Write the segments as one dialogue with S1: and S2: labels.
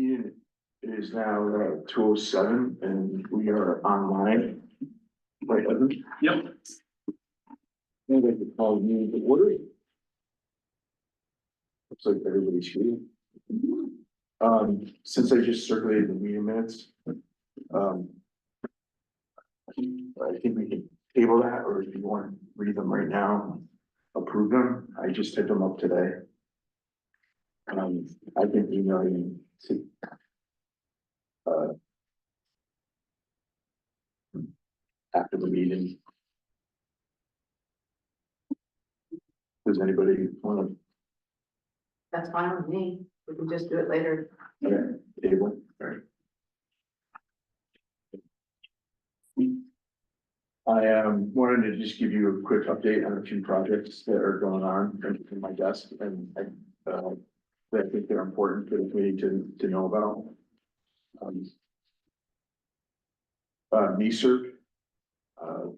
S1: It is now 2:07 and we are online. Right, Evan?
S2: Yep.
S1: I'd like to call you to order. Looks like everybody's here. Since I just circulated the meeting minutes, I think we can table that, or if you want to read them right now, approve them. I just hit them up today. I can email you to. After the meeting. Does anybody want
S3: That's fine with me. We can just do it later.
S1: to, table? All right. I wanted to just give you a quick update on a few projects that are going on in my desk and that I think they're important for the committee to know about. NESERP,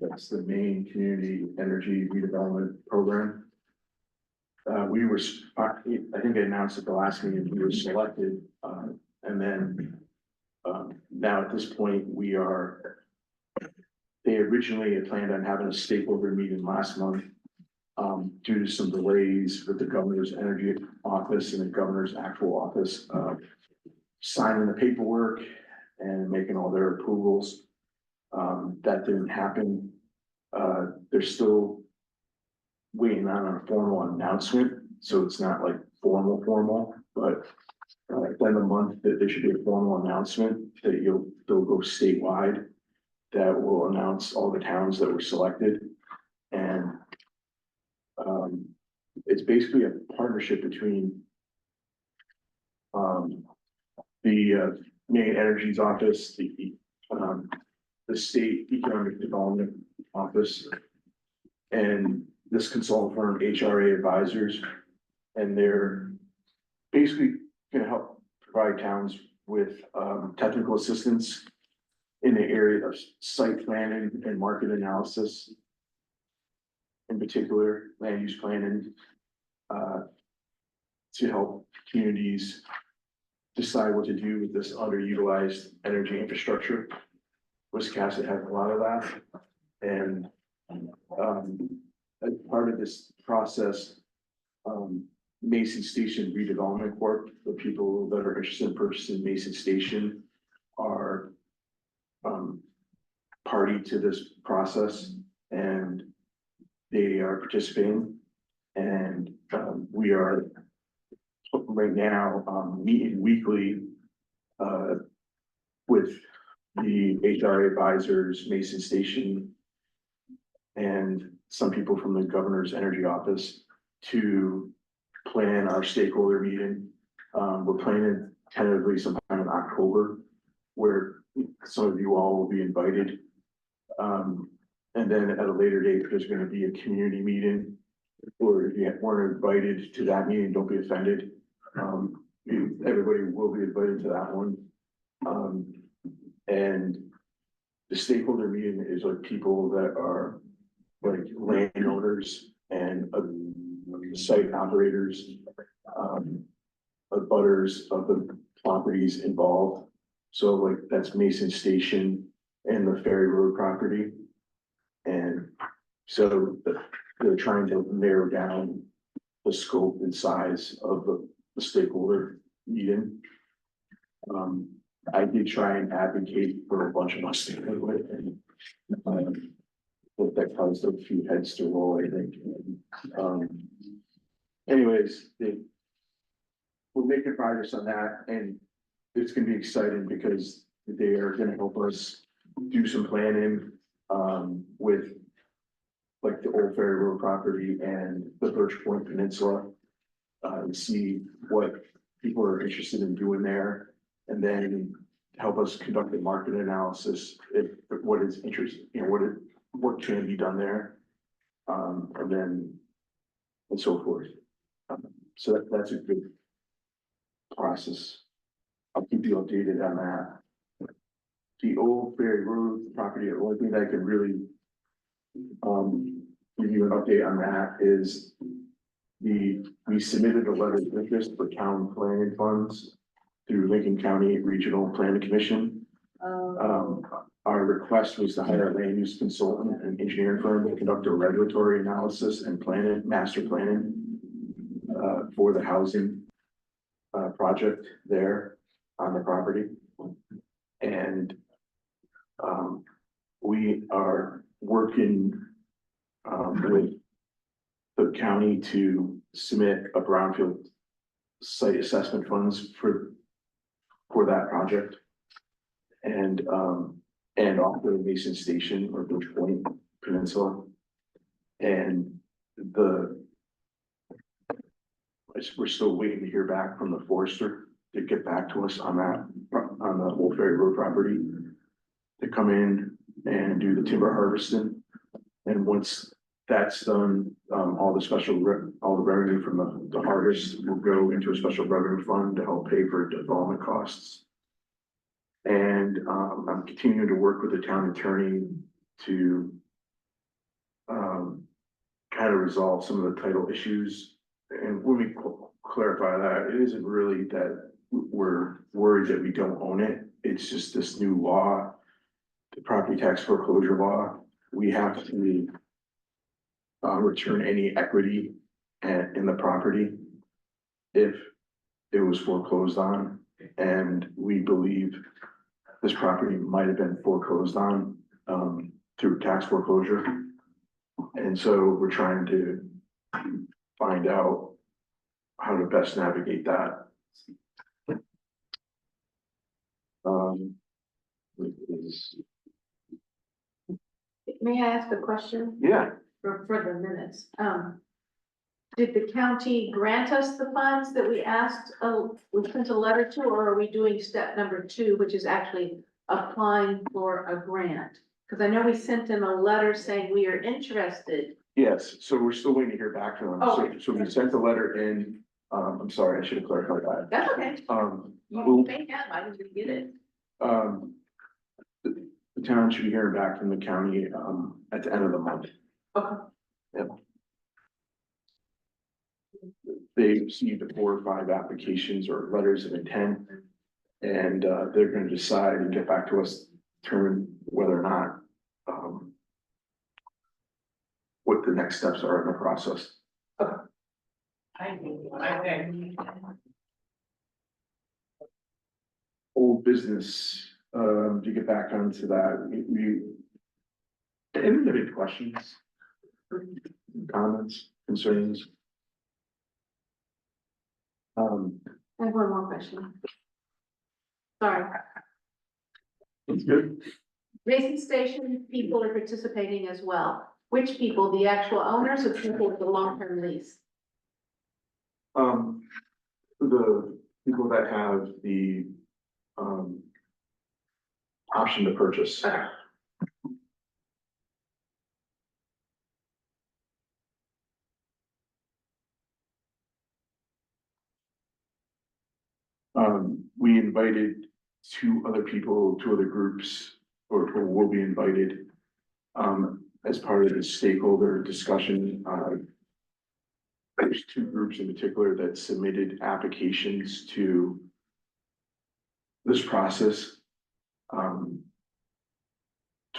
S1: that's the main community energy redevelopment program. We were, I think I announced at the last meeting, we were selected, and then now at this point, we are. They originally had planned on having a stakeholder meeting last month. Due to some delays with the governor's energy office and the governor's actual office, signing the paperwork and making all their approvals. That didn't happen. They're still waiting on a formal announcement, so it's not like formal, but at the end of the month, that there should be a formal announcement that they'll go statewide that will announce all the towns that were selected. And it's basically a partnership between the Maine Energy's office, the state economic development office, and this consultant firm, HRA Advisors, and they're basically gonna help provide towns with technical assistance in the area of site planning and market analysis. In particular, land use planning, to help communities decide what to do with this underutilized energy infrastructure. Wiscasset has a lot of that, and as part of this process, Mason Station Redevelopment Corp, the people that are interested in purchasing Mason Station are party to this process, and they are participating, and we are right now meeting weekly with the HR advisors, Mason Station, and some people from the governor's energy office to plan our stakeholder meeting. We're planning tentatively sometime in October, where some of you all will be invited. And then at a later date, there's gonna be a community meeting, or if you weren't invited to that meeting, don't be offended. Everybody will be invited to that one. And the stakeholder meeting is like people that are like landowners and site operators, butters of the properties involved. So like that's Mason Station and the Ferry Road property. And so they're trying to narrow down the scope and size of the stakeholder meeting. I did try and advocate for a bunch of us to do it, and that caused a few heads to roll, I think. Anyways, we're making progress on that, and it's gonna be exciting because they are gonna help us do some planning with like the Old Ferry Road property and the Birch Point Peninsula, and see what people are interested in doing there. And then help us conduct a market analysis, if what is interesting, you know, what can be done there. And then, and so forth. So that's a good process. I'll keep you updated on that. The Old Ferry Road property, the only thing that I could really give you an update on that is we submitted a letter of interest for town planning funds through Lincoln County Regional Planning Commission. Our request was to hire a land use consultant and engineering firm to conduct a regulatory analysis and master planning for the housing project there on the property. And we are working with the county to submit a brownfield site assessment funds for that project. And off the Mason Station or Bush Point Peninsula. And we're still waiting to hear back from the forester to get back to us on that, on the Old Ferry Road property. To come in and do the timber harvesting. And once that's done, all the revenue from the harvest will go into a special revenue fund to help pay for development costs. And I'm continuing to work with the town attorney to kind of resolve some of the title issues. And when we clarify that, it isn't really that we're worried that we don't own it. It's just this new law, the property tax foreclosure law. We have to return any equity in the property if it was foreclosed on. And we believe this property might have been foreclosed on through tax foreclosure. And so we're trying to find out how to best navigate that.
S3: May I ask a question
S1: Yeah,
S3: for the minutes? Did the county grant us the funds that we asked, we sent a letter to, or are we doing step number 2, which is actually applying for a grant? Because I know we sent them a letter saying we are interested.
S1: yes, so we're still waiting to hear back from them.
S3: Oh.
S1: So we sent the letter in, I'm sorry, I should have clarified that.
S3: That's okay. You may have, I didn't get it.
S1: The town should be hearing back from the county, at the end of the month.
S3: Okay.
S1: Yep. They received 4 or 5 applications or letters of intent. And, they're gonna decide and get back to us, determine whether or not, what the next steps are in the process. Old business, to get back onto that, any questions? Comments, concerns?
S3: I have one more question. Sorry.
S1: It's good.
S3: Racing station people are participating as well. Which people, the actual owners or people with the long-term lease?
S1: The people that have the, option to purchase.
S3: Okay.
S1: We invited 2 other people, 2 other groups, or will be invited. As part of the stakeholder discussion, there's 2 groups in particular that submitted applications to this process. To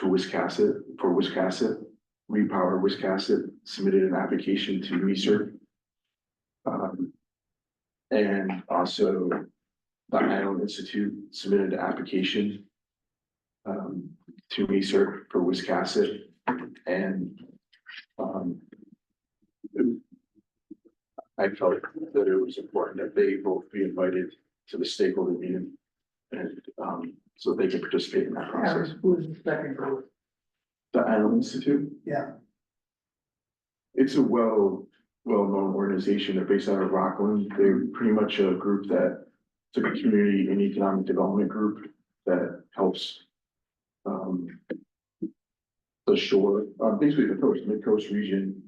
S1: Wiscasset, for Wiscasset, Repower Wiscasset submitted an application to NESER. And also the Island Institute submitted an application to NESER for Wiscasset. And I felt that it was important that they both be invited to the stakeholder meeting. And so they can participate in that process.
S2: Who's the second group?
S1: The Island Institute,
S2: Yeah,
S1: it's a well-known organization. They're based out of Rockland. They're pretty much a group that, it's like a community and economic development group that helps the shore, basically the coast, mid-coast region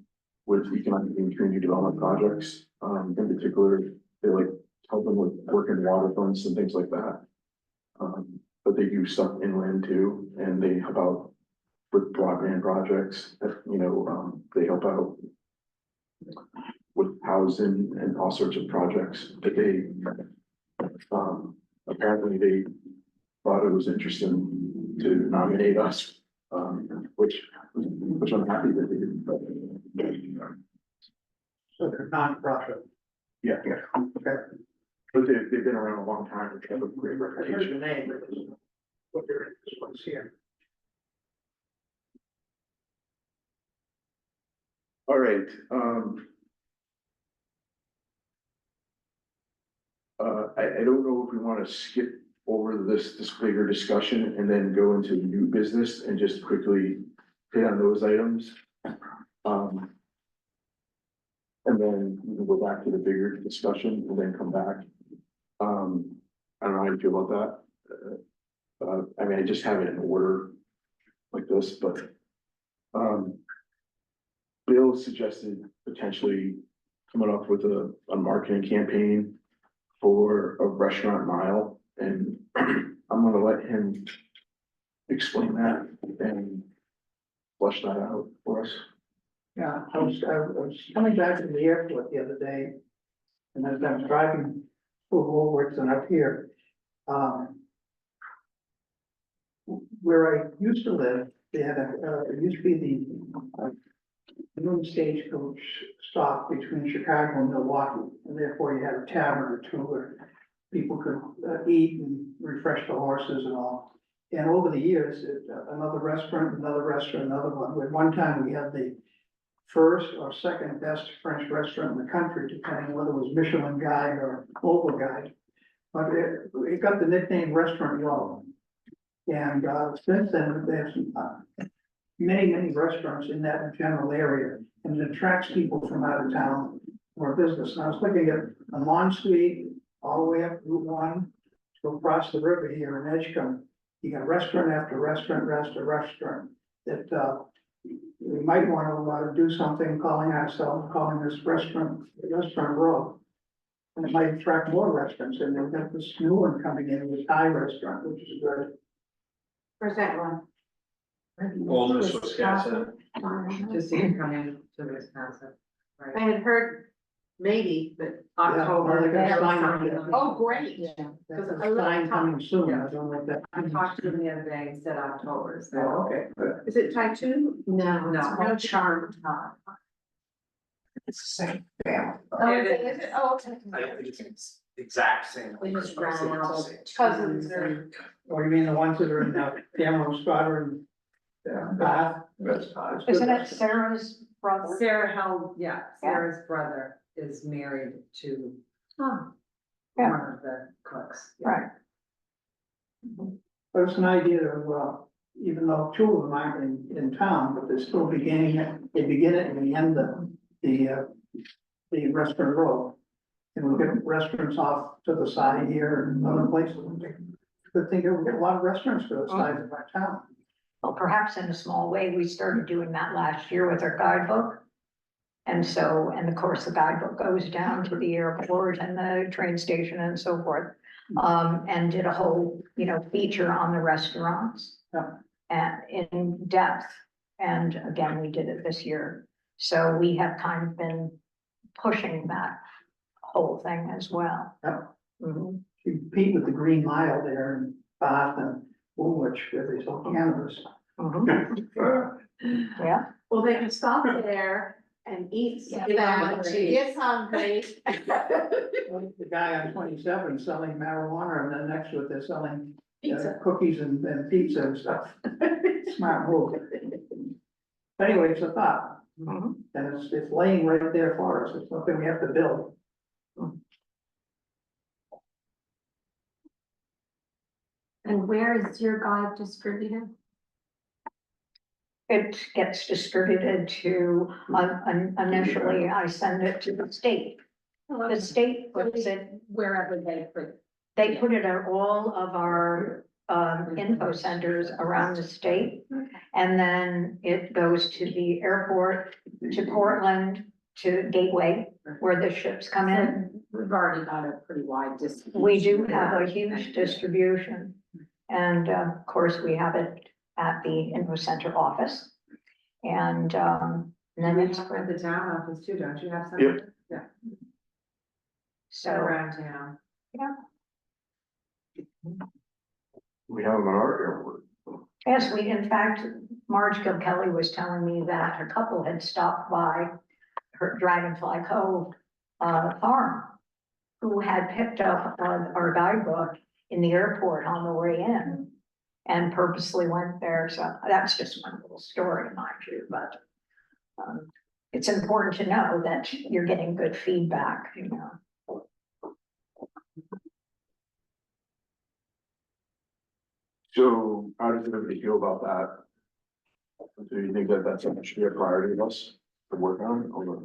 S1: with economic and community development projects. In particular, they like helping with working waterfronts and things like that. But they do stuff inland too, and they help out with broadband projects, they help out with housing and all sorts of projects that they apparently they thought it was interesting to nominate us, which I'm happy that they did.
S2: So they're nonprofit.
S1: Yeah,
S2: Okay.
S1: but they've been around a long time, they have a great
S2: I heard
S1: reputation.
S2: the name, but what their interest was here.
S1: All right, I don't know if we want to skip over this bigger discussion and then go into new business and just quickly hit on those items. And then we can go back to the bigger discussion and then come back. I don't know how you feel about that. I mean, I just have it in order like this, but, Bill suggested potentially coming up with a marketing campaign for a restaurant mile, and I'm gonna let him explain that and flesh that out for us.
S2: Yeah, I was coming back from the airport the other day. And as I was driving through Woolworths and up here, where I used to live, they had it used to be the noon stagecoach stop between Chicago and Milwaukee, and therefore you had a tavern or two where people could eat and refresh the horses and all. And over the years, another restaurant, another one. At one time, we had the first or second best French restaurant in the country, depending whether it was Michelin Guide or Local Guide. But it got the nickname Restaurant Row. And since then, there's many restaurants in that general area, and it attracts people from out of town for business. And I was looking at on Lawn Street, all the way up Route 1, to go across the river here in Edgecombe. You got restaurant after restaurant after restaurant that we might want to do something calling this restaurant Row. And it might attract more restaurants, and they've got this new one coming in, the Thai restaurant, which is good.
S3: Where's that one?
S4: Oldest Wisconsin.
S5: To see it coming to Wisconsin,
S3: I
S5: right?
S3: had heard maybe, but
S2: Well, they got a sign up
S5: October.
S2: there.
S3: oh, great.
S5: Yeah,
S2: There's
S3: I
S2: a
S3: love
S2: sign
S3: Thai.
S2: coming soon, I don't know if that.
S5: I talked to him the other day, he said October,
S2: Oh,
S5: so.
S2: okay, good.
S3: Is it Thai too?
S5: No,
S3: No.
S5: no, Charmed.
S2: It's the same family.
S3: Oh, is it? Oh, okay.
S4: I don't think it's exact same.
S5: We just ran out of
S3: Cousins or.
S2: Or you mean the ones that are in Cameron, Squadron? Bath?
S4: That's
S6: Isn't it Sarah's brother?
S5: Sarah held, yeah, Sarah's brother is married to
S6: Huh,
S5: one of the cooks. yeah.
S6: right.
S2: There's an idea of, even though two of them aren't in town, but they're still beginning it, they begin it and they end the restaurant row. And we'll get restaurants off to the side here and other places. Good thing, we'll get a lot of restaurants to the side of our town.
S6: Well, perhaps in a small way, we started doing that last year with our guidebook. And so, and of course, the guidebook goes down to the airport and the train station and so forth. And did a whole, feature on the restaurants.
S2: Yeah.
S6: And in depth, and again, we did it this year. So we have kind of been pushing that whole thing as well.
S2: Yeah.
S6: Mhm.
S2: You compete with the Green Mile there in Bath and Woolwich, where they sell cannabis.
S6: Mhm. Yeah,
S3: Well, they can stop there and eat
S6: Yeah.
S3: that, get hungry.
S2: The guy on 27 selling marijuana, and then next to it, they're selling
S3: Pizza.
S2: cookies and pizza and stuff. Smart move. Anyway, it's a thought,
S6: Mhm.
S2: and it's laying right there for us. It's something we have to build.
S7: And where is your guide distributed?
S6: It gets distributed to, initially I send it to the state. The state puts it,
S7: Wherever they put.
S6: they put it at all of our info centers around the state. And then it goes to the airport, to Portland, to Gateway, where the ships come in.
S7: We've already got a pretty wide distribution.
S6: We do have a huge distribution. And of course, we have it at the info center office. And then
S5: We
S6: it's
S5: have
S6: for
S5: at the town office too, don't you have some?
S1: Yep.
S5: Yeah,
S6: so
S5: around town.
S1: We have them at our airport.
S6: Yes, we, in fact, Marge Kilkelly was telling me that a couple had stopped by her Dragonfly Cove farm, who had picked up our guidebook in the airport on the way in and purposely went there. So that's just one little story, mind you, but it's important to know that you're getting good feedback, you know.
S1: So how does everybody feel about that? Do you think that that's something that should be a priority of us to work on, or?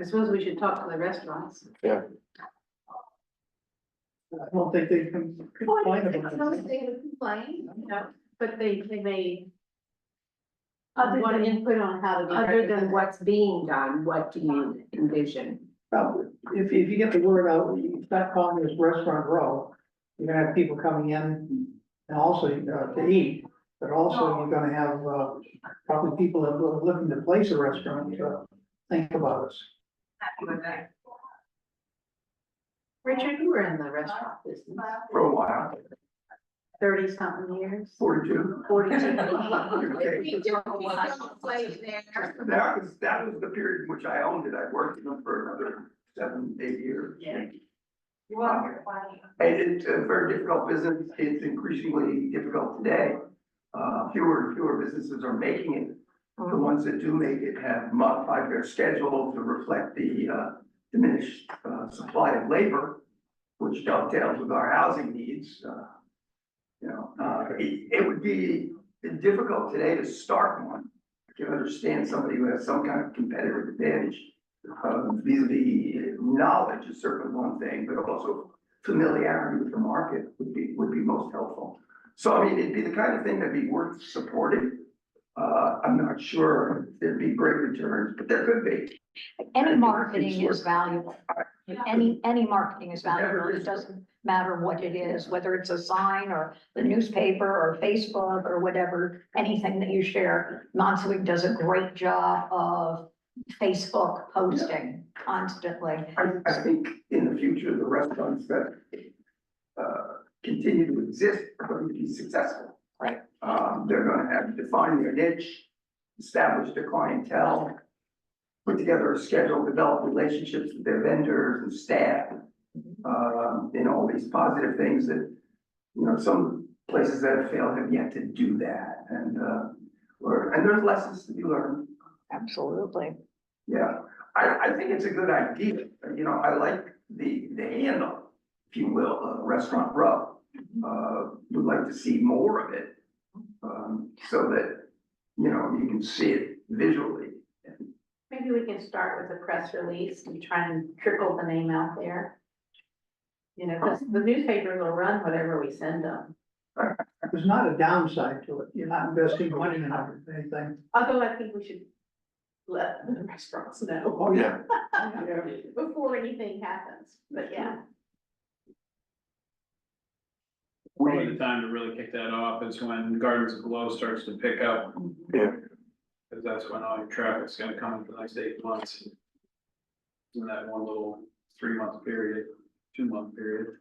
S3: I suppose we should talk to the restaurants.
S1: Yeah,
S2: I don't think they can complain about
S3: Some
S2: it.
S3: they would complain, you know, but they may
S7: Other
S3: want
S7: than,
S3: input on how to. be
S7: other than
S3: recommended.
S7: what's being done, what do you envision?
S2: Well, if you get the word out, you start calling this Restaurant Row, you're gonna have people coming in and also to eat, but also you're gonna have probably people that are looking to place a restaurant, think about us.
S3: Richard, you were in the restaurant business,
S8: For a while,
S3: 30-something years.
S8: 42.
S3: 42.
S8: Okay.
S3: We don't play there.
S8: That was the period in which I owned it. I worked in them for another 7, 8 years.
S3: Yeah.
S8: And it's a very difficult business. It's increasingly difficult today. Fewer and fewer businesses are making it. The ones that do make it have modified their schedule to reflect the diminished supply of labor, which dovetails with our housing needs. It would be difficult today to start one. I can understand somebody who has some kind of competitive advantage. Vis-a-vis knowledge is certainly one thing, but also familiarity with the market would be most helpful. So I mean, it'd be the kind of thing that'd be worth supporting. I'm not sure if there'd be great returns, but there could be.
S6: Any marketing is valuable. Any marketing is valuable. It doesn't matter what it is, whether it's a sign or the newspaper or Facebook or whatever, anything that you share. Montswick does a great job of Facebook posting constantly.
S8: I think in the future, the restaurants that continue to exist are going to be successful.
S6: Right.
S8: They're gonna have defined their niche, established a clientele, put together a schedule, develop relationships with their vendors and staff. And all these positive things that, some places that have failed have yet to do that. And there's lessons to be learned.
S6: Absolutely.
S8: Yeah, I think it's a good idea. I like the handle, if you will, Restaurant Row. Would like to see more of it. So that, you can see it visually.
S3: Maybe we can start with a press release and try and trickle the name out there. Because the newspapers will run whatever we send them.
S2: There's not a downside to it. You're not investing money in anything.
S3: Although I think we should let the restaurants know
S2: Oh,
S1: yeah,
S3: before anything happens, but yeah.
S4: Probably the time to really kick that off is when Gardens of Glow starts to pick up.
S1: yeah.
S4: Cause that's when all your traffic's gonna come in for the next 8 months. In that one little 3-month period, 2-month period.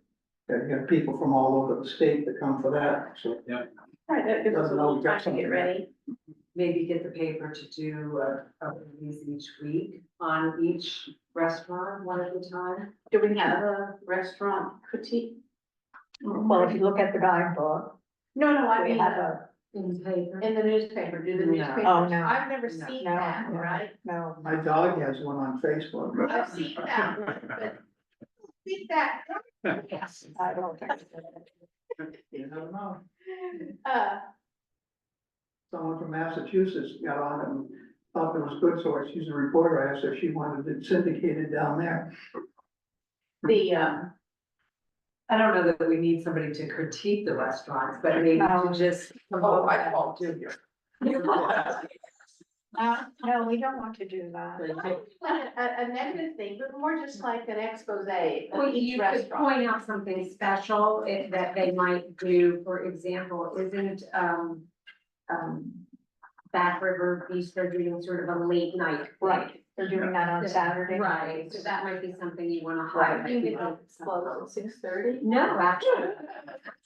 S2: You got people from all over the state that come for that, so.
S3: All right, that gives us a little time to get ready.
S5: Maybe get the paper to do a release each week on each restaurant, one at a time.
S3: Do we have a restaurant critique?
S6: Well, if you look at the guidebook,
S3: No, I
S6: we
S3: mean,
S6: have a,
S5: In the paper.
S3: in the newspaper, do the
S5: No.
S3: newspapers?
S6: Oh, no.
S3: I've never seen
S6: No,
S3: that,
S6: no.
S3: right?
S6: no,
S2: My dog has one on Facebook.
S3: I've seen that, one, but see that,
S6: yes, I don't think.
S2: You never know.
S3: uh,
S2: Someone from Massachusetts got on it and thought it was good, so she's a reporter. I asked her if she wanted it syndicated down there.
S3: the,
S5: I don't know that we need somebody to critique the restaurants, but maybe
S6: No.
S5: to just.
S8: Oh, I called too.
S6: No, we don't want to do that.
S3: not a negative thing, but more just like an expose of
S7: Well,
S3: each
S7: you could
S3: restaurant.
S7: point out something special that they might do, for example, isn't, Back River Bistro doing sort of a late night.
S6: Right. They're doing that on Saturday.
S7: Right, so that might be something you wanna
S6: Right.
S7: highlight.
S3: You can close at 6:30?
S7: No, actually.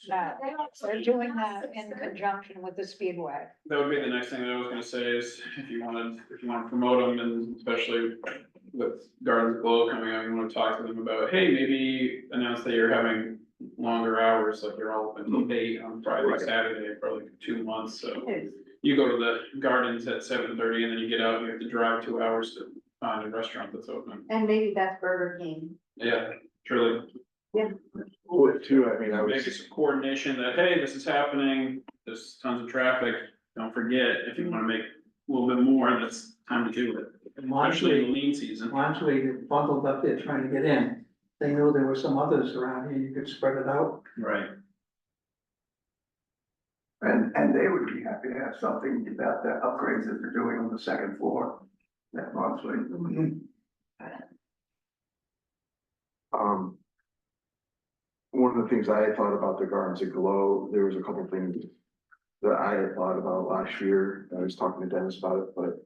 S6: No, they're doing that in conjunction with the Speedway.
S4: That would be the next thing that I was gonna say is if you wanna promote them and especially with Gardens Glow coming up, you wanna talk to them about, hey, maybe announce that you're having longer hours, like you're all open till 8 on Friday,
S1: Right.
S4: Saturday for like 2 months, so. You go to the gardens at 7:30 and then you get out, and you have to drive 2 hours to find a restaurant that's open.
S3: And maybe that's Burger King.
S4: Yeah, truly.
S1: Well, too, I mean, I
S4: Maybe
S1: was,
S4: some coordination that, hey, this is happening, there's tons of traffic, don't forget, if you wanna make a little bit more, that's time to do it. Especially in the lean season.
S2: Once we bundled up there trying to get in, they knew there were some others around here, you could spread it out.
S4: Right.
S8: And they would be happy to have something about the upgrades that they're doing on the second floor. That monthly.
S1: one of the things I had thought about the Gardens Aglow, there was a couple of things that I had thought about last year. I was talking to Dennis about it, but,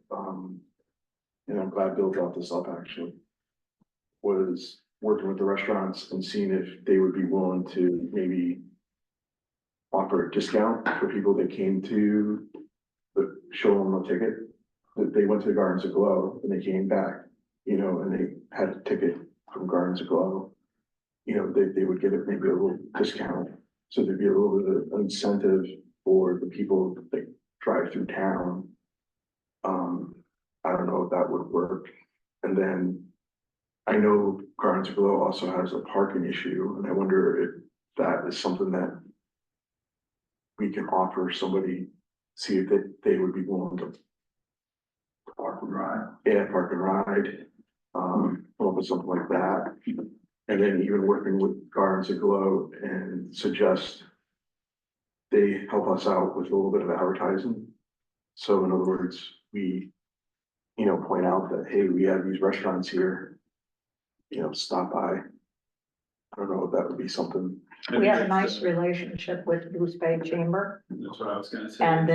S1: and I'm glad Bill brought this up actually. Was working with the restaurants and seeing if they would be willing to maybe offer a discount for people that came to show them a ticket. That they went to the Gardens Aglow and they came back, you know, and they had a ticket from Gardens Aglow. You know, they would get it maybe a little discount, so there'd be a little bit of incentive for the people that drive through town. I don't know if that would work. And then I know Gardens Aglow also has a parking issue, and I wonder if that is something that we can offer somebody, see if they would be willing to park and ride. Yeah, park and ride, come up with something like that. And then even working with Gardens Aglow and suggest they help us out with a little bit of advertising. So in other words, we, you know, point out that, hey, we have these restaurants here, you know, stop by. I don't know if that would be something.
S6: We have a nice relationship with Goose Bay Chamber,
S4: That's what I was gonna say.
S6: and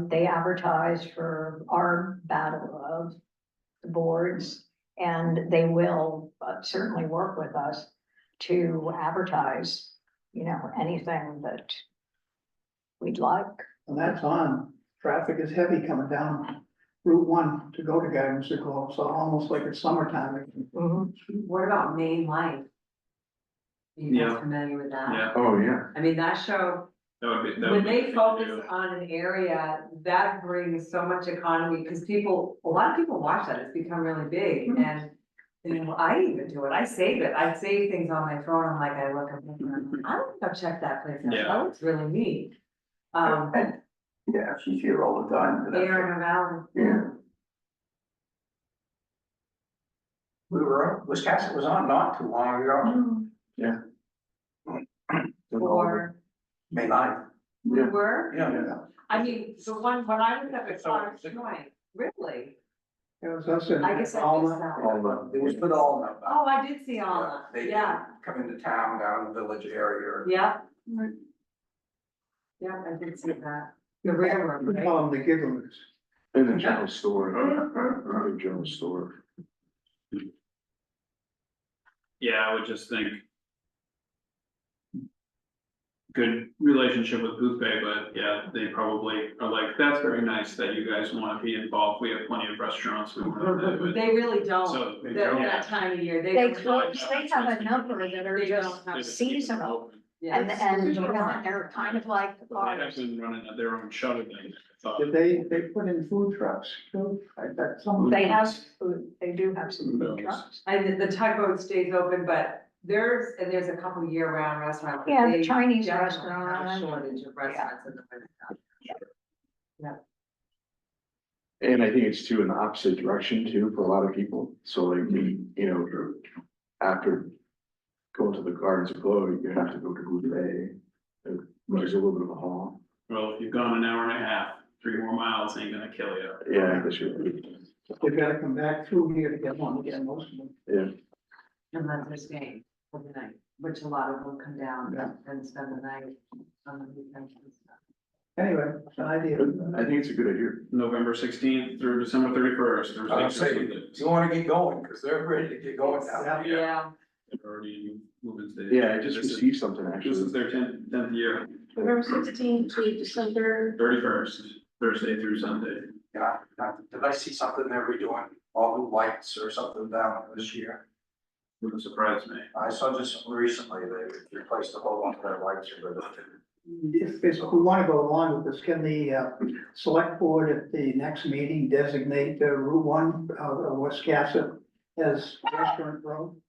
S6: they advertise for our battle of the boards. And they will certainly work with us to advertise, you know, anything that we'd like.
S2: And that's on, traffic is heavy coming down Route 1 to go to Gardens Aglow, so almost like it's summertime.
S5: What about Main Life? Are you
S4: Yeah.
S5: guys familiar with that?
S4: Yeah,
S1: Oh, yeah.
S5: I mean, that show,
S4: that would be. that
S5: when
S4: would be
S5: they
S4: the thing to
S5: focus
S4: do.
S5: on an area, that brings so much economy, because people, a lot of people watch that, it's become really big, and. And I even do it, I save it, I save things on my phone, I'm like, I look, I'm gonna go check that place out,
S4: Yeah.
S5: that looks really neat.
S8: And, yeah, she's here all the time.
S5: Aaron Valley.
S8: Yeah.
S9: Wisconsin was on not too long ago,
S5: Or,
S9: May 9th.
S5: we
S1: Yeah.
S5: were,
S9: Yeah.
S5: I mean, the one, when I was at the
S9: It's so-
S5: Clark's Joint, really?
S2: It was us and
S5: I guess I missed
S2: Alma.
S5: that.
S9: It was with all of them.
S5: Oh, I did see all that,
S9: They
S5: yeah,
S9: come into town down in the village area.
S5: yeah. Yeah, I did see that, the railroad,
S2: We
S5: right?
S2: call them the gigglers.
S1: In the general store, the general store.
S4: Yeah, I would just think. Good relationship with Booth Bay, but yeah, they probably are like, that's very nice that you guys wanna be involved, we have plenty of restaurants. We want to."
S5: They really don't,
S4: So,
S5: that,
S4: yeah.
S5: that time of year,
S6: They
S5: they.
S6: close, they have a number that are
S5: They
S6: just
S5: don't have-
S6: seasonal,
S5: Yeah.
S6: and you know, they're kind of like
S4: They have
S6: ours.
S4: been running their own shuttle thing, I thought.
S2: Did they put in food trucks too? I bet some.
S6: They have food, they do have some food trucks.
S5: And the tugboat stays open, but there's a couple year-round restaurants. but
S6: Yeah, the
S5: they
S6: Chinese
S5: definitely
S6: restaurant.
S5: have a shortage of restaurants in the winter.
S1: And I think it's too in the opposite direction too for a lot of people. So like we, you know, after going to the Gardens Aglow, you have to go to Blue Bay, which is a little bit of a haul.
S4: Well, if you've gone an hour and a half, 3 more miles ain't gonna kill you.
S1: Yeah, I guess you're right.
S2: They've gotta come back through here to get one again, most of them.
S1: Yeah,
S5: Unless they're staying for the night, which a lot of them come down
S2: Yeah.
S5: and spend the night on the weekends and stuff.
S2: Anyway, it's an idea.
S1: I think it's a good idea.
S4: November 16th through December 31st.
S9: I would say, you wanna get going, cause they're ready to get going now.
S5: Yeah.
S4: They've already moving stage.
S1: Yeah, I just
S4: This is-
S1: received something
S4: This
S1: actually.
S4: is their tenth year,
S3: November 16th to December.
S4: 31st, Thursday through Sunday.
S9: Yeah, did I see something they're redoing all new lights or something down this year?
S4: Wouldn't surprise me.
S9: I saw just recently they replaced a whole bunch of their lights or
S2: If we wanna go along with this, can the, select board at the next meeting designate Route 1, West Cassett as Restaurant Road?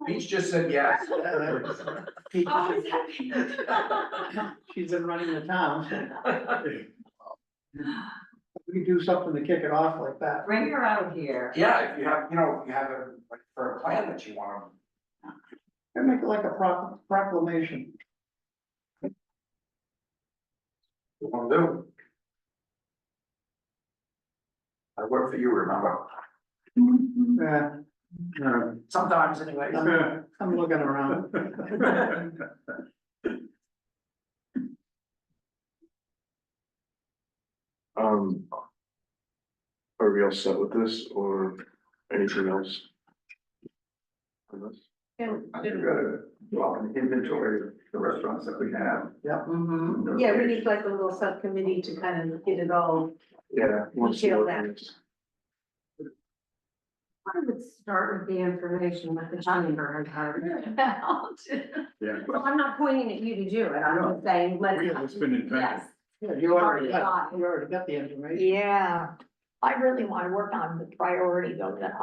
S9: Peach just said yes.
S2: She's been running the town, so. We can do something to kick it off like that.
S5: Bring her out here.
S9: Yeah, if you have, if you have a, like, for a plan that you wanna,
S2: And make it like a proclamation.
S9: you wanna do. I work for you, remember? Sometimes anyway.
S2: I'm looking around.
S1: Are we all set with this or anything else? On this?
S3: And-
S8: I think we've got a, well, an inventory of the restaurants that we have.
S5: Mhm.
S3: Yeah, we need like a little subcommittee to kind of get it all.
S1: Yeah. once the
S3: Detail
S1: work
S3: that.
S1: is-
S7: I would start with the information that the chamber has heard.
S1: Yeah.
S7: Well, I'm not pointing at you to do it, I'm just saying, let's.
S4: Yeah, it's been invented.
S7: Yes.
S2: Yeah, you already got the information.
S6: Yeah, I really want to work on the priority though that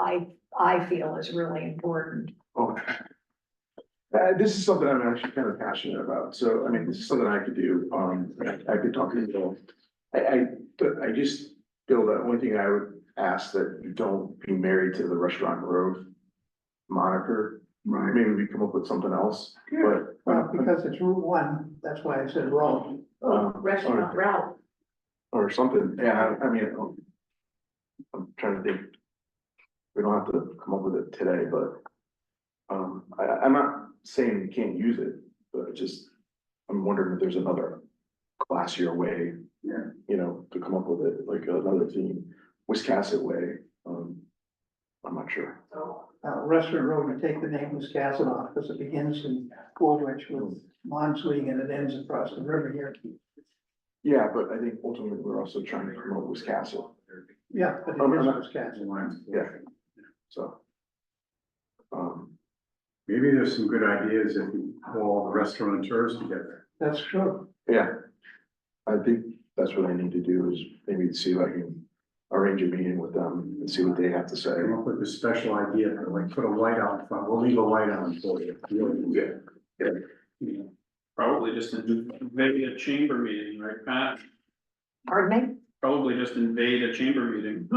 S6: I feel is really important.
S1: Oh. This is something I'm actually kind of passionate about, so, I mean, this is something I could do, I could talk to Bill. I just feel that one thing I would ask that you don't be married to the Restaurant Road moniker.
S8: Right.
S1: Maybe we come up with something else, but.
S2: Well, because it's Route 1, that's why I said road.
S3: Restaurant route.
S1: Or something, yeah, I mean, I'm trying to think. We don't have to come up with it today, but. I'm not saying you can't use it, but I'm wondering if there's another classier way.
S8: Yeah.
S1: You know, to come up with it, like another theme, Wiscasset way, I'm not sure.
S2: Restaurant Road, you take the name Wiscasset off, because it begins in Woolwich with Monswig and it ends across the river here.
S1: Yeah, but I think ultimately we're also trying to promote Wiscasset,
S2: Yeah, but it
S1: I'm
S2: is
S1: not-
S2: Wiscasset.
S1: yeah, so.
S10: Maybe there's some good ideas if we pull all the restaurateurs together.
S2: That's true.
S1: Yeah, I think that's what I need to do is maybe see if I can arrange a meeting with them and see what they have to say.
S10: Come up with a special idea, like put a light out in front, we'll leave a light on for you.
S1: Yeah.
S4: Probably just invade a chamber meeting, right, Pat?
S6: Pardon
S4: Probably just invade a chamber meeting.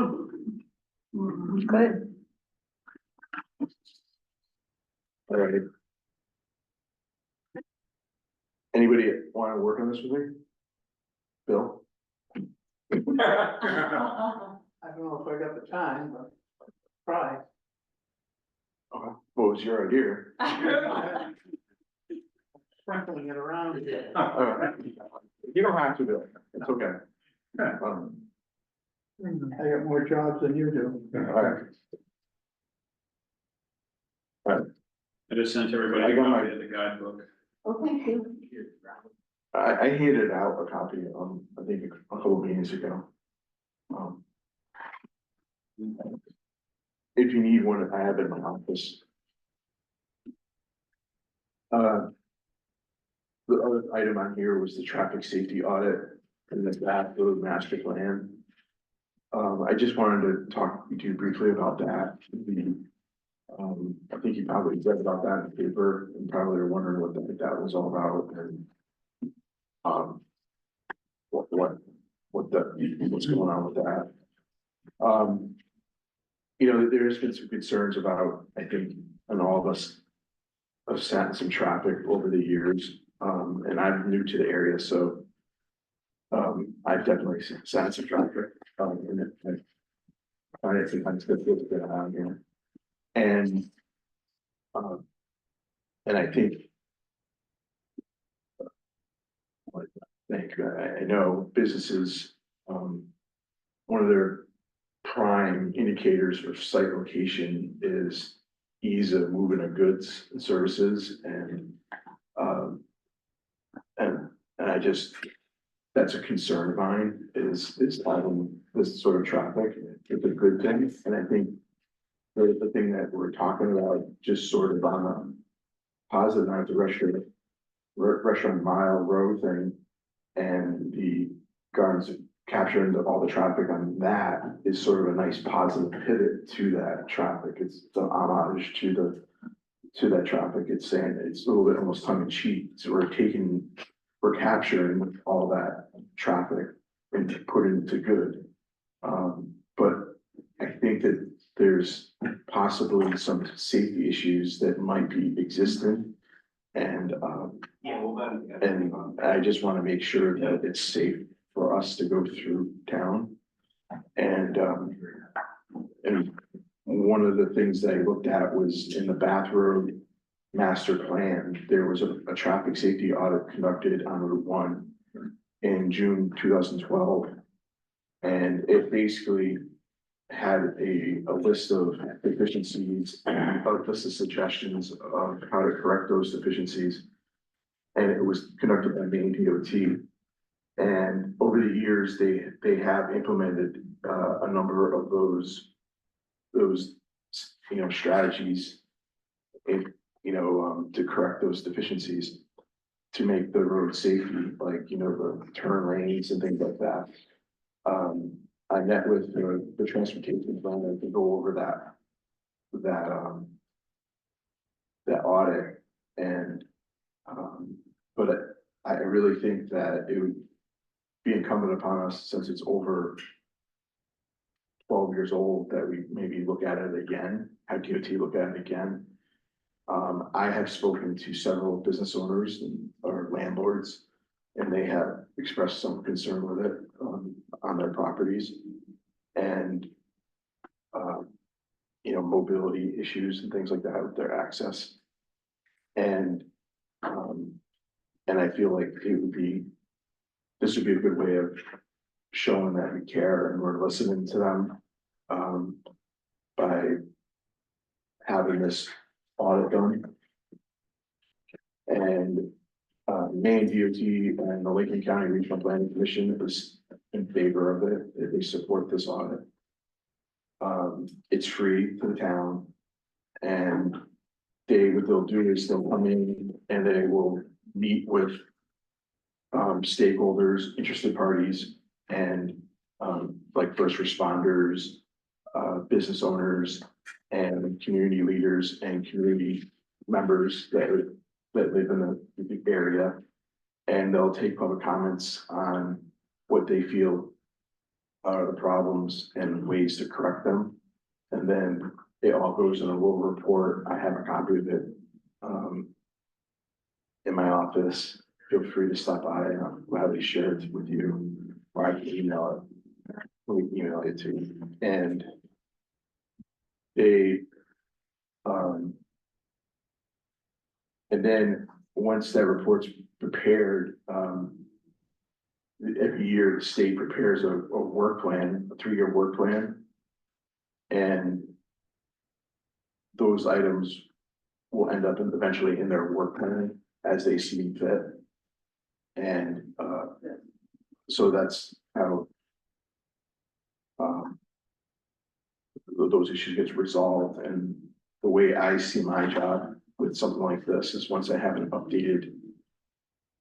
S6: me? Good.
S1: All right. Anybody want to work on this with me? Bill?
S2: I don't know if I got the time, but try.
S1: Okay. What was your idea?
S2: Sprinkling it around.
S1: All right. You don't have to, Bill. It's okay.
S2: I got more jobs than you do.
S1: All right.
S4: I just sent everybody
S1: I
S4: a
S1: got my-
S4: copy of the guidebook.
S3: Oh, thank you.
S1: I handed out a copy, I think a couple of meetings ago. If you need one, I have it in my office. The other item on here was the traffic safety audit and the draft of the master plan. I just wanted to talk to you briefly about that. I think you probably read about that in the paper and probably are wondering what that was all about and. What's going on with that? There's been some concerns about, I think, and all of us. Have sat in some traffic over the years, and I'm new to the area, so. I've definitely sat in some traffic, and I find it sometimes difficult to get out here. And I think. Thank you. I know businesses, one of their prime indicators for site location is ease of movement of goods and services um, and I just, that's a concern of mine is having this sort of traffic. It's a good thing. And I think the thing that we're talking about, just sort of on a positive note, the restaurant mile road thing and the gardens capturing all the traffic on that is sort of a nice positive pivot to that traffic. It's the homage to that traffic. It's saying it's a little bit almost tongue in cheek. So we're capturing all that traffic and putting it to good. But I think that there's possibly some safety issues that might be existing. And I just want to make sure that it's safe for us to go through town. And one of the things that I looked at was in the Bath Road master plan, there was a traffic safety audit conducted on Route 1 in June 2012. And it basically had a list of deficiencies and a list of suggestions of how to correct those deficiencies. And it was conducted by Maine DOT. And over the years, they have implemented a number of those strategies to correct those deficiencies, to make the road safety, like, the turn lanes and things like that. I met with the transportation planner to go over that audit and, but I really think that it would be incumbent upon us, since it's over 12 years old, that we maybe look at it again, have DOT look at it again. I have spoken to several business owners or landlords, and they have expressed some concern with it on their properties. And mobility issues and things like that with their access. And I feel like this would be a good way of showing that we care and we're listening to them by having this audit done. And Maine DOT and the Lincoln County Regional Planning Commission is in favor of it. They support this audit. It's free to the town, and what they'll do is they'll come in and they will meet with stakeholders, interested parties, and like first responders, business owners, and community leaders and community members that live in the area. And they'll take public comments on what they feel are the problems and ways to correct them. And then it all goes in a little report. I have a copy of it in my office. Feel free to stop by and I'll gladly share it with you, or I can email it. We email it to you. And and then once that report's prepared, every year the state prepares a work plan, a 3-year work plan. And those items will end up eventually in their work plan as they see fit. And so that's how those issues get resolved. And the way I see my job with something like this is, once I have an updated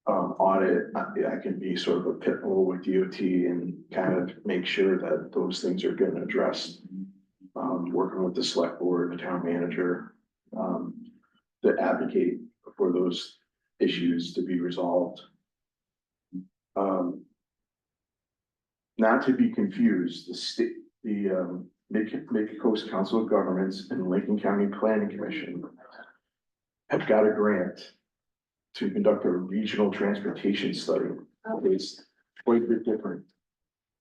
S1: audit, I can be sort of a pit bull with DOT and kind of make sure that those things are getting addressed. Working with the select board, the town manager, that advocate for those issues to be resolved. Not to be confused, the Mid-Coast Council of Governments and Lincoln County Planning Commission have got a grant to conduct a regional transportation study. It's quite a bit different.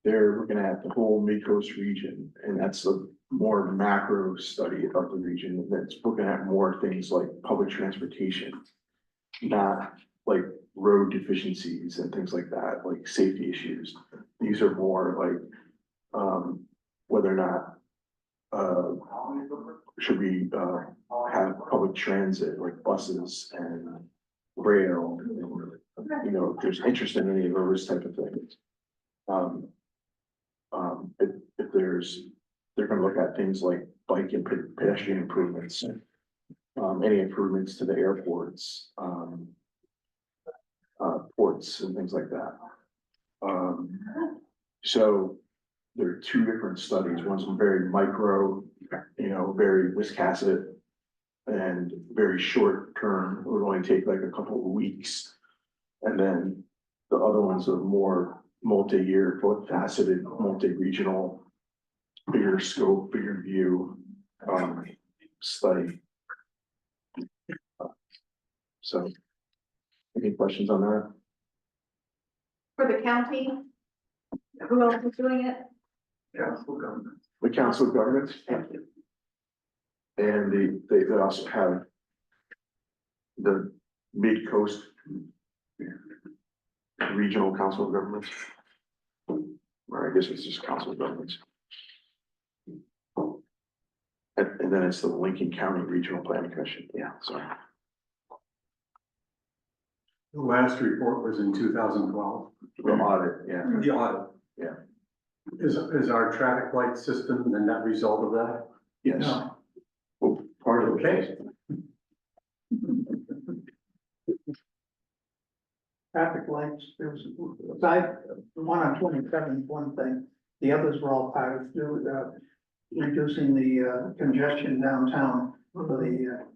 S1: They're looking at the whole Mid-Coast region, and that's a more macro study of the region that's looking at more things like public transportation, not like road deficiencies and things like that, like safety issues. These are more like, whether or not, should we, have public transit, like buses and rail, and, you know, if there's interest in any of those type of things. If there's, they're gonna look at things like bike and pedestrian improvements, any improvements to the airports, ports and things like that. So there are two different studies. One's very micro, you know, very Wiscasset, and very short term, it would only take like a couple of weeks. And then the other ones are more multi-year, faceted, multi-regional, bigger scope, bigger view, study. So, any questions on that?
S3: For the county, who else is doing it?
S8: Council government.
S1: The Council of Governments. And they also have the Mid-Coast Regional Council of Governments. Or I guess it's just Council of Governments. And then it's the Lincoln County Regional Planning Commission, yeah, sorry.
S10: The last report was in 2012.
S1: The audit, yeah,
S10: The audit.
S1: Yeah.
S10: Is our traffic light system the net result of that?
S1: yes.
S2: No.
S1: Well, part of it.
S10: Okay.
S2: Traffic lights, there was, aside, the one on 27 is one thing, the others were all part of, reducing the congestion downtown for the,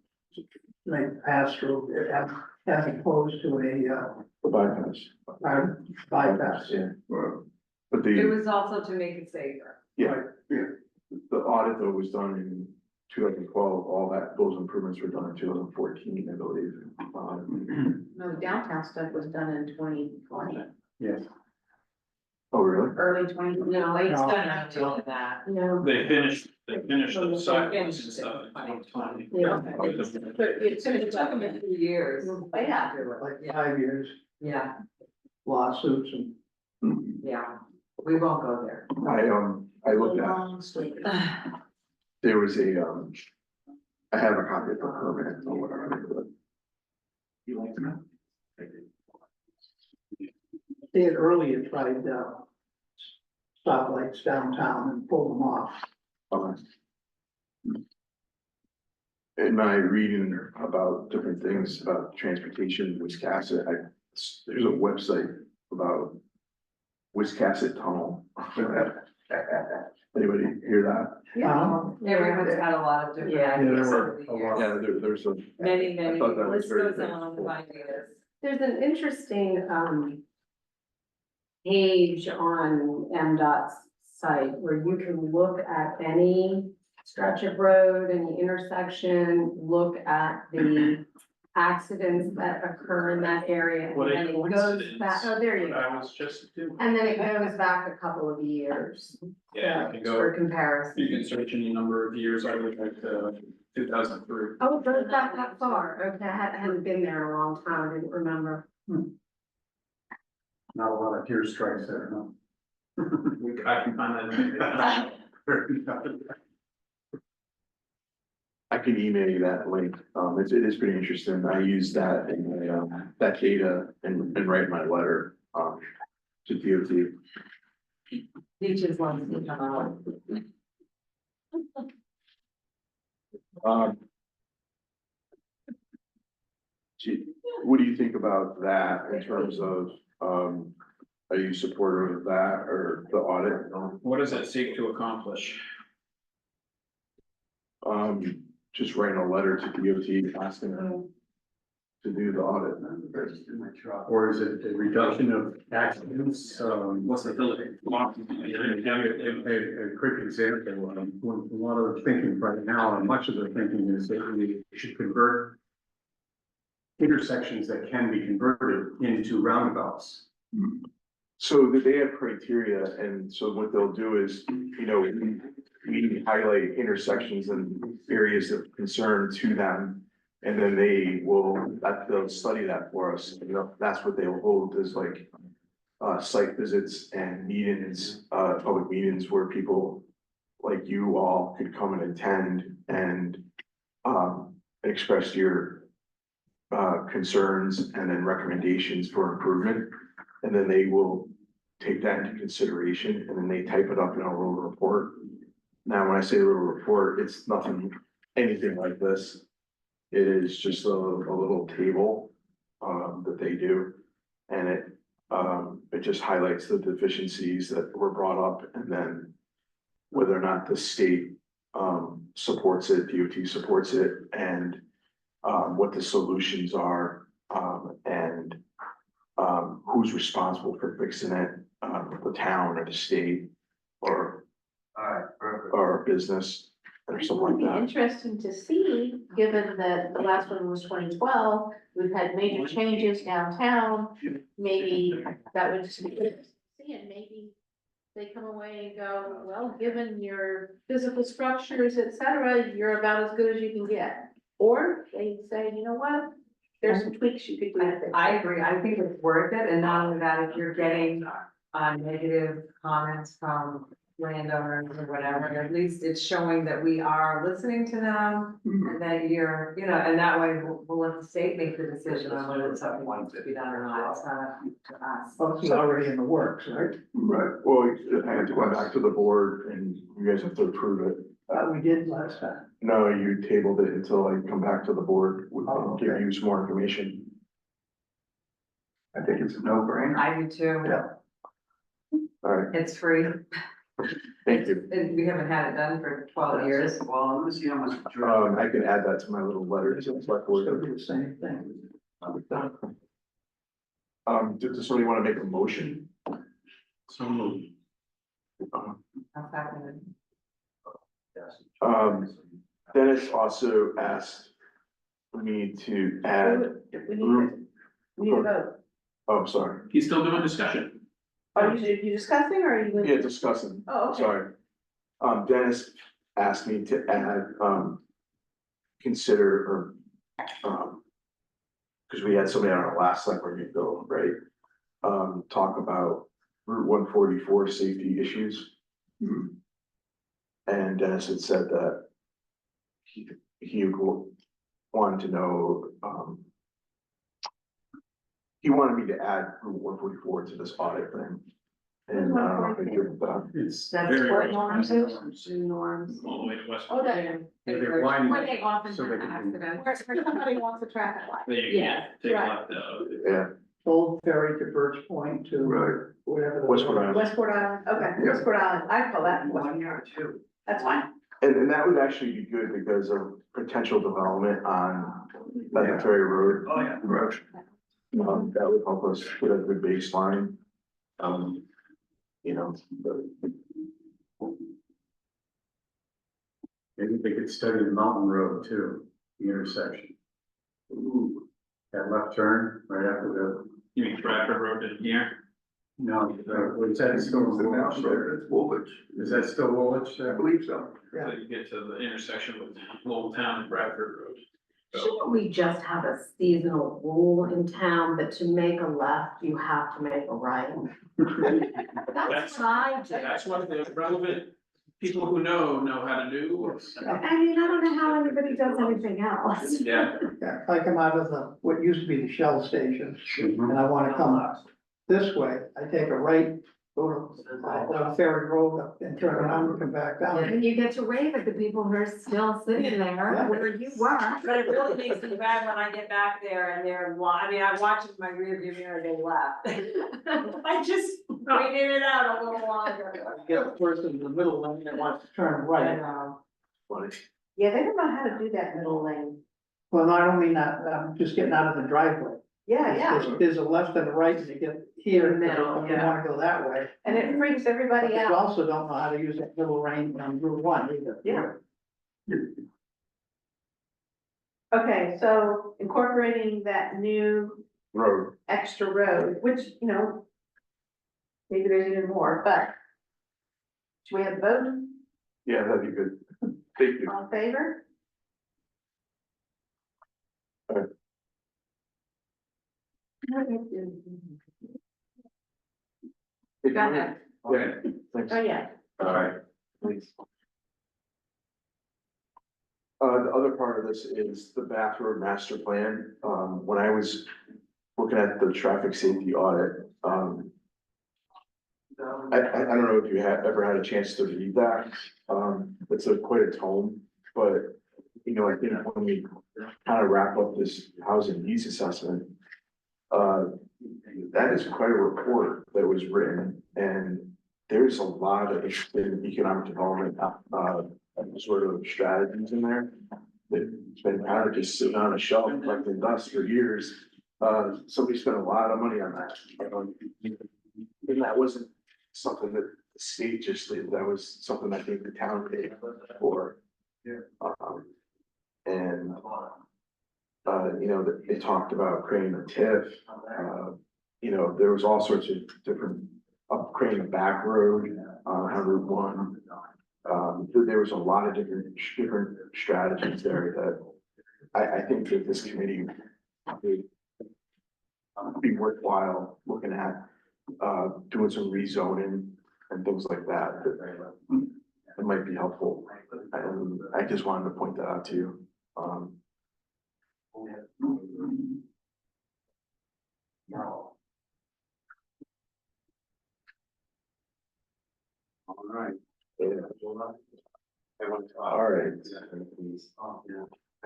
S2: make pass through, as opposed to
S1: The bypass.
S2: a bypass.
S1: Yeah. But
S5: It
S1: the,
S5: was also to make it safer.
S1: yeah, the audit though was done in 2012, all that, those improvements were done in 2014, I believe.
S3: No, the downtown stuff was done in 2020,
S10: Yes.
S1: Oh, really?
S3: early 20.
S7: No, it's
S2: No.
S7: done until that.
S3: No.
S4: They finished the sidewalks and
S7: finished it.
S4: stuff in 2020.
S3: Yeah. But it's,
S5: It took them a few years.
S3: Yeah.
S2: Like 5 years,
S5: Yeah,
S2: lawsuits and.
S5: yeah, we won't go there.
S1: I looked at,
S3: long story.
S1: there was a, I have a copy of the permit or whatever, but. You like that?
S2: They had earlier tried, stoplights downtown and pulled them off.
S1: In my reading about different things about transportation in Wiscasset, there's a website about Wiscasset Tunnel. Anybody hear that?
S5: Everyone's had a lot of different
S7: Yeah.
S5: ideas
S10: Yeah,
S5: over the
S10: a lot.
S5: years.
S1: Yeah, there's a.
S5: Many,
S1: I
S5: many,
S1: thought that was
S5: list
S1: very
S5: goes on
S1: good.
S5: of ideas.
S7: There's an interesting, page on MDOT's site where you can look at any stretch of road, any intersection, look at the accidents that occur in that area. And
S4: What a
S7: then it goes
S4: coincidence.
S7: back, oh, there you
S4: What I
S7: go.
S4: was just doing.
S7: And then it goes back a couple of years.
S4: Yeah, you can
S7: For
S4: go,
S7: comparison.
S4: you can search any number of years, I would like to 2003.
S7: Oh, it goes back that far. Okay, I hadn't been there in a long time. I didn't remember.
S10: Not a lot of tear strikes there, huh?
S4: I can find that.
S1: I can email you that link. It is pretty interesting. I use that in my, that data and write my letter, to DOT.
S5: Beaches ones to come out.
S1: Gee, what do you think about that in terms of, are you supportive of that or the audit?
S4: What does it seek to accomplish?
S1: Just writing a letter to DOT asking them to do the audit.
S10: Or is it a reduction of accidents?
S4: What's the ability?
S10: A quick example, a lot of the thinking right now, and much of the thinking is that we should convert intersections that can be converted into roundabouts.
S1: So that they have criteria, and so what they'll do is, you know, we highlight intersections and areas of concern to them. And then they'll study that for us, you know, that's what they'll hold is like. Site visits and meetings, public meetings where people like you all could come and attend and. Express your concerns and then recommendations for improvement. And then they will take that into consideration and then they type it up in a little report. Now, when I say little report, it's nothing, anything like this. It is just a little table that they do. And it just highlights the deficiencies that were brought up and then whether or not the state supports it, DOT supports it, and what the solutions are, and who's responsible for fixing it, the town or the state or
S9: Alright, perfect.
S1: or a business or
S3: It
S1: something
S3: would
S1: like
S3: be
S1: that.
S3: interesting to see, given that the last one was 2012, we've had major changes downtown. Maybe that would just be good to see, and maybe they come away and go, well, given your physical structures, et cetera, you're about as good as you can get. Or they say, you know what, there's some tweaks you could do. with it.
S5: I agree, I think it's worth it, and not only that, if you're getting, negative comments from landowners or whatever, at least it's showing that we are listening to them, and that you're, you know, and that way we'll let the state make the decision on whether it's something that wants to be done or not, it's not up to us.
S2: Oh, it's already in the works, right?
S1: Right, well, I have to go back to the board and you guys have to approve it.
S2: We did last time.
S1: No, you tabled it until I come back to the board, we
S2: Oh,
S1: can give
S2: okay.
S1: you some more information.
S8: I think it's a no-brainer.
S5: I do too,
S2: Yeah.
S1: All right,
S5: it's free,
S1: thank you.
S5: and we haven't had it done for 12 years.
S9: Well, let me see how much.
S1: I can add that to my little letter to the select
S2: It's gonna
S1: board.
S2: be the same thing.
S1: Does somebody want to make a motion?
S10: So moved.
S5: That's happening.
S1: Dennis also asked me to add,
S3: We need to vote.
S1: oh, sorry,
S4: He's still doing discussion.
S3: Are you discussing or are you?
S1: yeah, discussing,
S3: Oh, okay.
S1: sorry. Dennis asked me to add, consider or, because we had somebody on our last select board meeting, Bill, right? Talk about Route 144 safety issues. And Dennis had said that he wanted to know, he wanted me to add Route 144 to this audit thing. And,
S10: It's
S5: That's
S10: very.
S5: what norms is?
S7: Norms.
S4: All the way to West.
S3: Oh, that,
S10: They're winding
S7: Where
S10: it
S7: they often
S10: so they
S7: have
S10: can-
S7: accidents.
S3: where somebody wants a traffic light.
S4: That you
S7: Yeah,
S4: can't take
S3: right.
S4: left out.
S1: yeah,
S2: Old Ferry to Birch Point to
S8: Right.
S2: whatever. the-
S1: Westwood Island.
S3: Westport Island, okay,
S8: Yeah.
S3: Westport Island, I call that,
S9: One year or two.
S3: that's fine.
S1: and that would actually be good because of potential development on Pleasant Ferry Road.
S9: Oh, yeah.
S8: Right.
S1: That would help us put a good baseline. You know,
S10: Maybe they could study the Mountain Road too, the intersection.
S1: ooh,
S10: That left turn right after
S4: You mean Bradford Road in here?
S10: no, is that still
S8: It's the
S10: Woolwich
S8: mountain
S10: there?
S8: road, it's Woolwich.
S10: Is that still Woolwich
S8: I
S10: there?
S8: believe so.
S2: Yeah.
S4: So you get to the intersection with Lowell Town and Bradford Road.
S7: Shouldn't we just have a seasonal rule in town that to make a left, you have to make a right? That's what I do.
S4: That's what the relevant people who know how to do.
S7: I mean, I don't know how anybody does anything else.
S4: Yeah.
S2: Yeah, if I come out of what used to be the Shell station
S10: Mhm.
S2: and I wanna come this way, I take a right, go to Ferry Road up and turn around and come back down.
S7: And you get to wave at the people who are still sitting there where you were.
S5: But it really makes me bad when I get back there and they're, I mean, I watch in my rear view mirror, they left. I just waited it out a little longer.
S2: You get the person in the middle lane that wants to turn
S5: I
S2: right.
S5: know.
S1: funny.
S3: Yeah, they don't know how to do that middle lane.
S2: Well, not only that, just getting out of the driveway.
S3: Yeah, yeah,
S2: There's a left and a right and you get here,
S7: In the middle,
S2: and you wanna go that way.
S3: and it freaks
S2: But
S3: everybody
S2: you
S3: out.
S2: also don't know how to use that middle lane on Route 1 either.
S3: Yeah. Okay, so incorporating that new
S1: Road,
S3: extra road, which, you know, maybe there's even more, but should we have a vote?
S1: yeah, that'd be good. Thank you.
S3: All in favor? Go ahead.
S1: Yeah, thanks.
S3: Oh, yeah.
S1: All right. Thanks. The other part of this is the Bath Road Master Plan. When I was looking at the traffic safety audit, I don't know if you ever had a chance to read that. It's quite a tome, but, you know, I think when we kind of wrap up this housing needs assessment, that is quite a report that was written, and there's a lot of interesting economic development, sort of strategies in there. That's been kind of just sitting on a shelf collecting dust for years. Somebody spent a lot of money on that. And that wasn't something that the state just did, that was something I think the town paid for. And you know, they talked about creating a TIF, you know, there was all sorts of different, creating a back road, on Route 1. There was a lot of different strategies there that I think that this committee would be worthwhile looking at, doing some rezoning and things like that, that might be helpful. And I just wanted to point that out to you. All right. All right.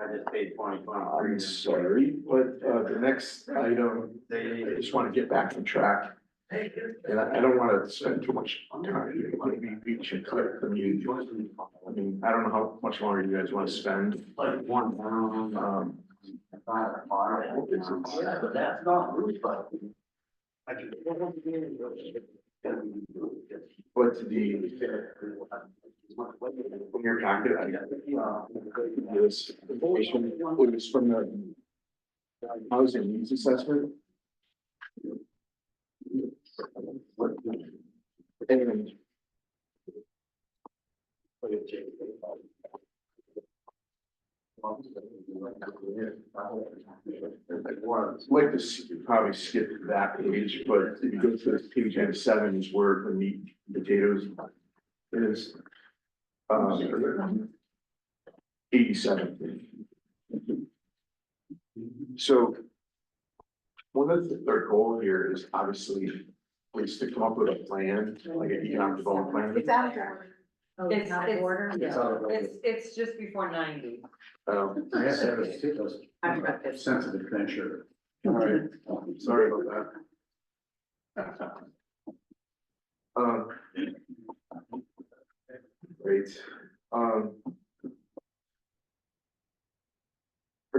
S9: I just paid 20.
S1: I'm sorry, but the next item, I just want to get back on track. And I don't want to spend too much time. Maybe we should cut the meeting. I mean, I don't know how much longer you guys want to spend.
S9: Like one. That's not really, but.
S1: But the, in your packet, I got this information, it was from the housing needs assessment. And I'd like to probably skip that page, but if you go to page 7 is where the meat and potatoes is. 87. So one of their goal here is obviously is to come up with a plan, like an economic development plan.
S3: It's out of order.
S6: Oh,
S5: It's
S6: not
S5: it's-
S6: order?
S5: It's just before 90.
S10: I guess that was
S3: I've got this.
S10: sense of adventure.
S1: All right, sorry about that. Great. Our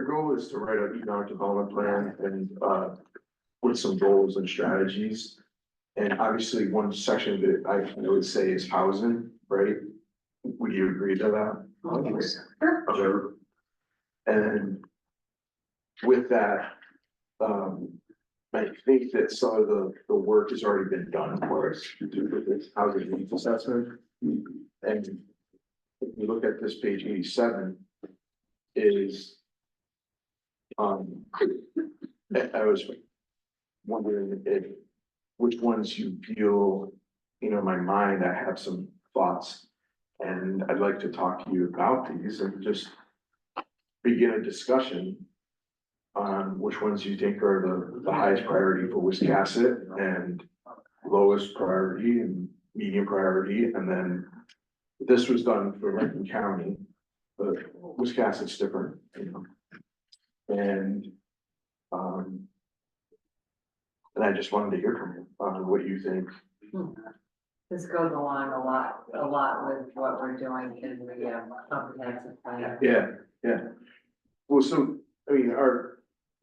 S1: goal is to write an economic development plan and, with some goals and strategies. And obviously, one section of it, I would say is housing, right? Would you agree to that? Okay. And with that, I think that some of the work has already been done for us to do with this housing needs assessment. And if you look at this page 87, is, I was wondering which ones you feel, you know, in my mind, I have some thoughts. And I'd like to talk to you about these and just begin a discussion on which ones you think are the highest priority for Wiscasset and lowest priority and medium priority. And then this was done for Lincoln County, but Wiscasset's different, you know. And I just wanted to hear from you on what you think.
S5: This goes along a lot with what we're doing in the comprehensive plan.
S1: Yeah. Well, so, I mean,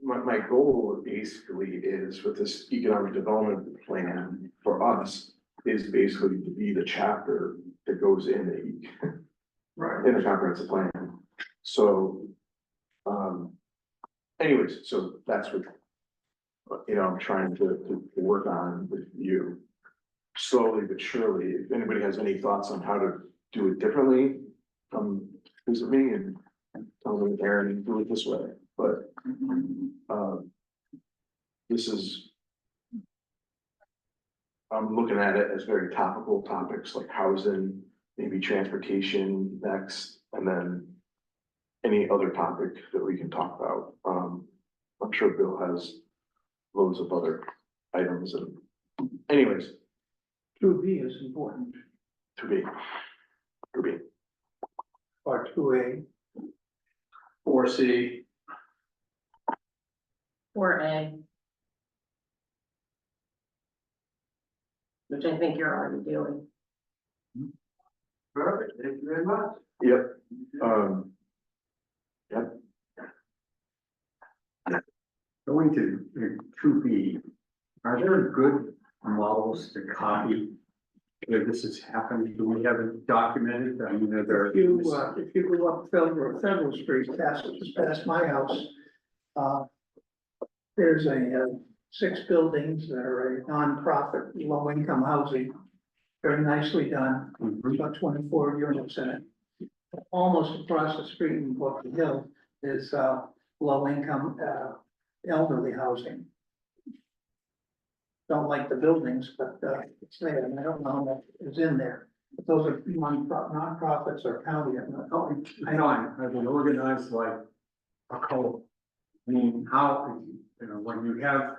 S1: my goal basically is with this economic development plan for us is basically to be the chapter that goes in the comprehensive plan. So, anyways, so that's what, you know, I'm trying to work on with you slowly but surely. If anybody has any thoughts on how to do it differently, come visit me and tell me, Aaron, do it this way. But, this is. I'm looking at it as very topical topics like housing, maybe transportation next, and then. Any other topic that we can talk about. I'm sure Bill has loads of other items and anyways,
S2: 2B is important,
S1: to be.
S2: or 2A.
S4: 4C,
S7: Or A. Which I think you're already doing.
S8: Perfect, thank you very much.
S1: Yep,
S10: Going to 2B, are there good models to copy where this has happened? Do we have it documented? I mean, are there?
S2: If you go up Federal Street, just past my house, there's 6 buildings that are a nonprofit, low-income housing, very nicely done,
S10: Mhm.
S2: about 24 units in it. Almost across the street in Broken Hill is, low-income, elderly housing. Don't like the buildings, but, it's there, and I don't know what is in there. But those are nonprofits or county, I'm not going.
S10: I know, I've been organized like a cult. I mean, how, when you have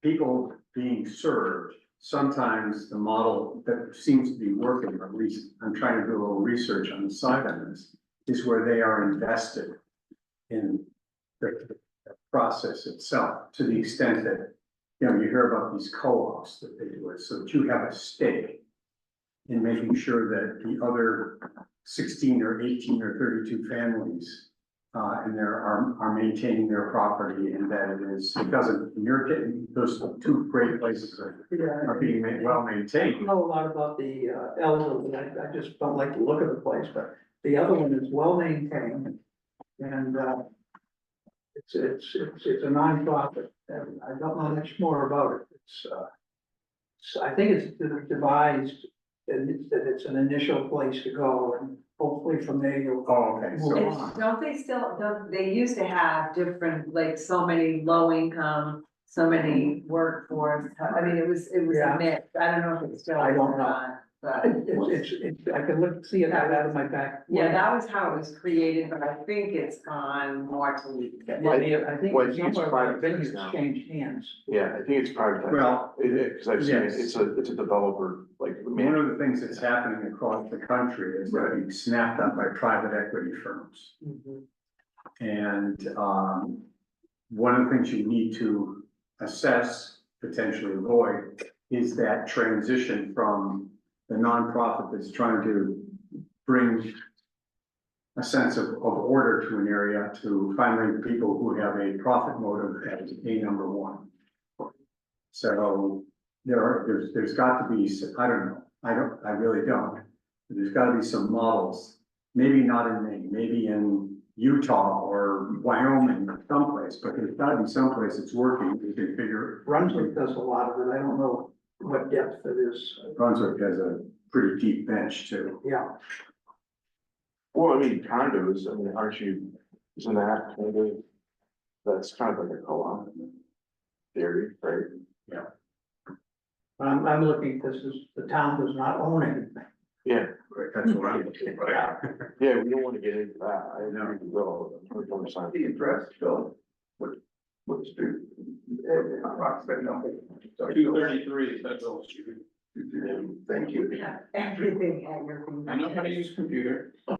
S10: people being served, sometimes the model that seems to be working, or at least I'm trying to do a little research on the side on this, is where they are invested in the process itself, to the extent that, you hear about these co-ops that they do it, so that you have a stake in making sure that the other 16 or 18 or 32 families and there are maintaining their property, and that it doesn't, you're getting, those 2 great places are being well
S2: I
S10: maintained.
S2: know a lot about the elderly, I just don't like the look of the place, but the other one is well maintained. And it's a nonprofit, and I don't know much more about it. I think it's devised, and it's an initial place to go, and hopefully from there you'll.
S10: Oh, okay, so,
S2: move
S5: It's,
S2: on.
S5: they used to have different, like, so many low income, so many workforce, I mean, it was
S2: Yeah.
S5: a mix, I don't know if it's still.
S2: I don't
S5: or
S2: know.
S5: not, But,
S2: I can see it right out of my back.
S5: yeah, that was how it was created, but I think it's gone more to.
S2: I think
S1: Well, I think it's
S2: somewhere
S1: private
S2: venues
S1: now.
S2: changed hands.
S1: yeah, I think it's privatized.
S10: well,
S1: Cause I've seen it,
S10: yes.
S1: it's a developer, like.
S10: one of the things that's happening across the country is they're being snapped up by private equity firms. And one of the things you need to assess, potentially avoid, is that transition from the nonprofit that's trying to bring a sense of order to an area, to finally people who have a profit motive as a number one. So there's got to be, I don't know, I really don't. There's got to be some models, maybe not in Maine, maybe in Utah or Wyoming or someplace, but there's got to be someplace that's working. You can figure.
S2: Brunswick does a lot of it, I don't know what depth it is,
S10: Brunswick has a pretty deep bench too.
S2: yeah.
S1: Well, I mean, condos, I mean, isn't that kind of, that's kind of like a co-op theory, right?
S2: I'm looking, the town does not own anything.
S1: Yeah,
S10: That's what I'm.
S1: yeah, we don't wanna get into that, I know, Bill,
S8: The address, Bill, what is the, approximate number?
S4: 233 Federal Street.
S8: Thank you.
S5: Everything at your fingertips.
S4: I know how to use computer.
S1: Well-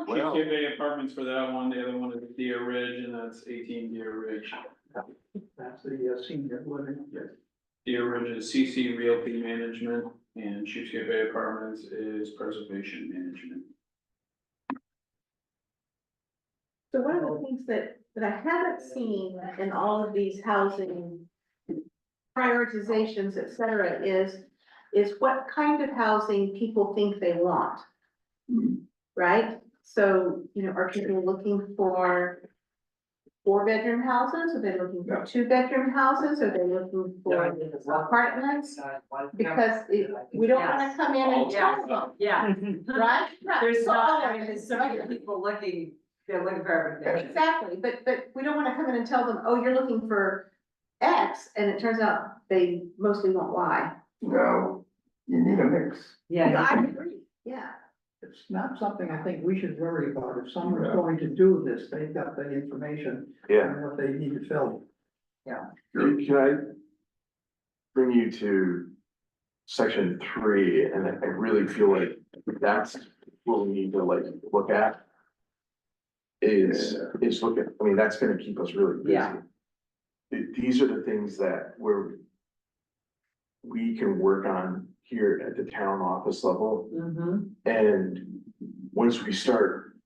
S4: Sheepscape Bay Apartments for that one, the other one is Deer Ridge, and that's 18 Deer Ridge.
S2: That's the senior living.
S4: Deer Ridge is CC Realty Management, and Sheepscape Bay Apartments is Preservation Management.
S3: So one of the things that I haven't seen in all of these housing prioritizations, et cetera, is what kind of housing people think they want. Right? So, are people looking for 4-bedroom houses? Are they looking for 2-bedroom houses? Are they looking for apartments? Because we don't wanna come in and tell them,
S5: Yeah,
S3: right?
S5: there's
S3: So,
S5: not,
S3: oh,
S5: I mean, there's so many people looking They're looking for everything.
S3: Exactly, but we don't wanna come in and tell them, oh, you're looking for X, and it turns out they mostly want Y.
S8: No, you need a mix.
S5: Yeah,
S3: I agree, yeah.
S2: It's not something I think we should worry about. If someone's
S1: Yeah.
S2: going to do this, they've got the information
S1: Yeah.
S2: and what they need to fill.
S1: Can I bring you to section 3, and I really feel like that's what we need to like look at. Is look at, I mean, that's gonna keep us really busy.
S5: Yeah.
S1: These are the things that we can work on here at the town office level.
S5: Mm-hmm.
S1: And once we start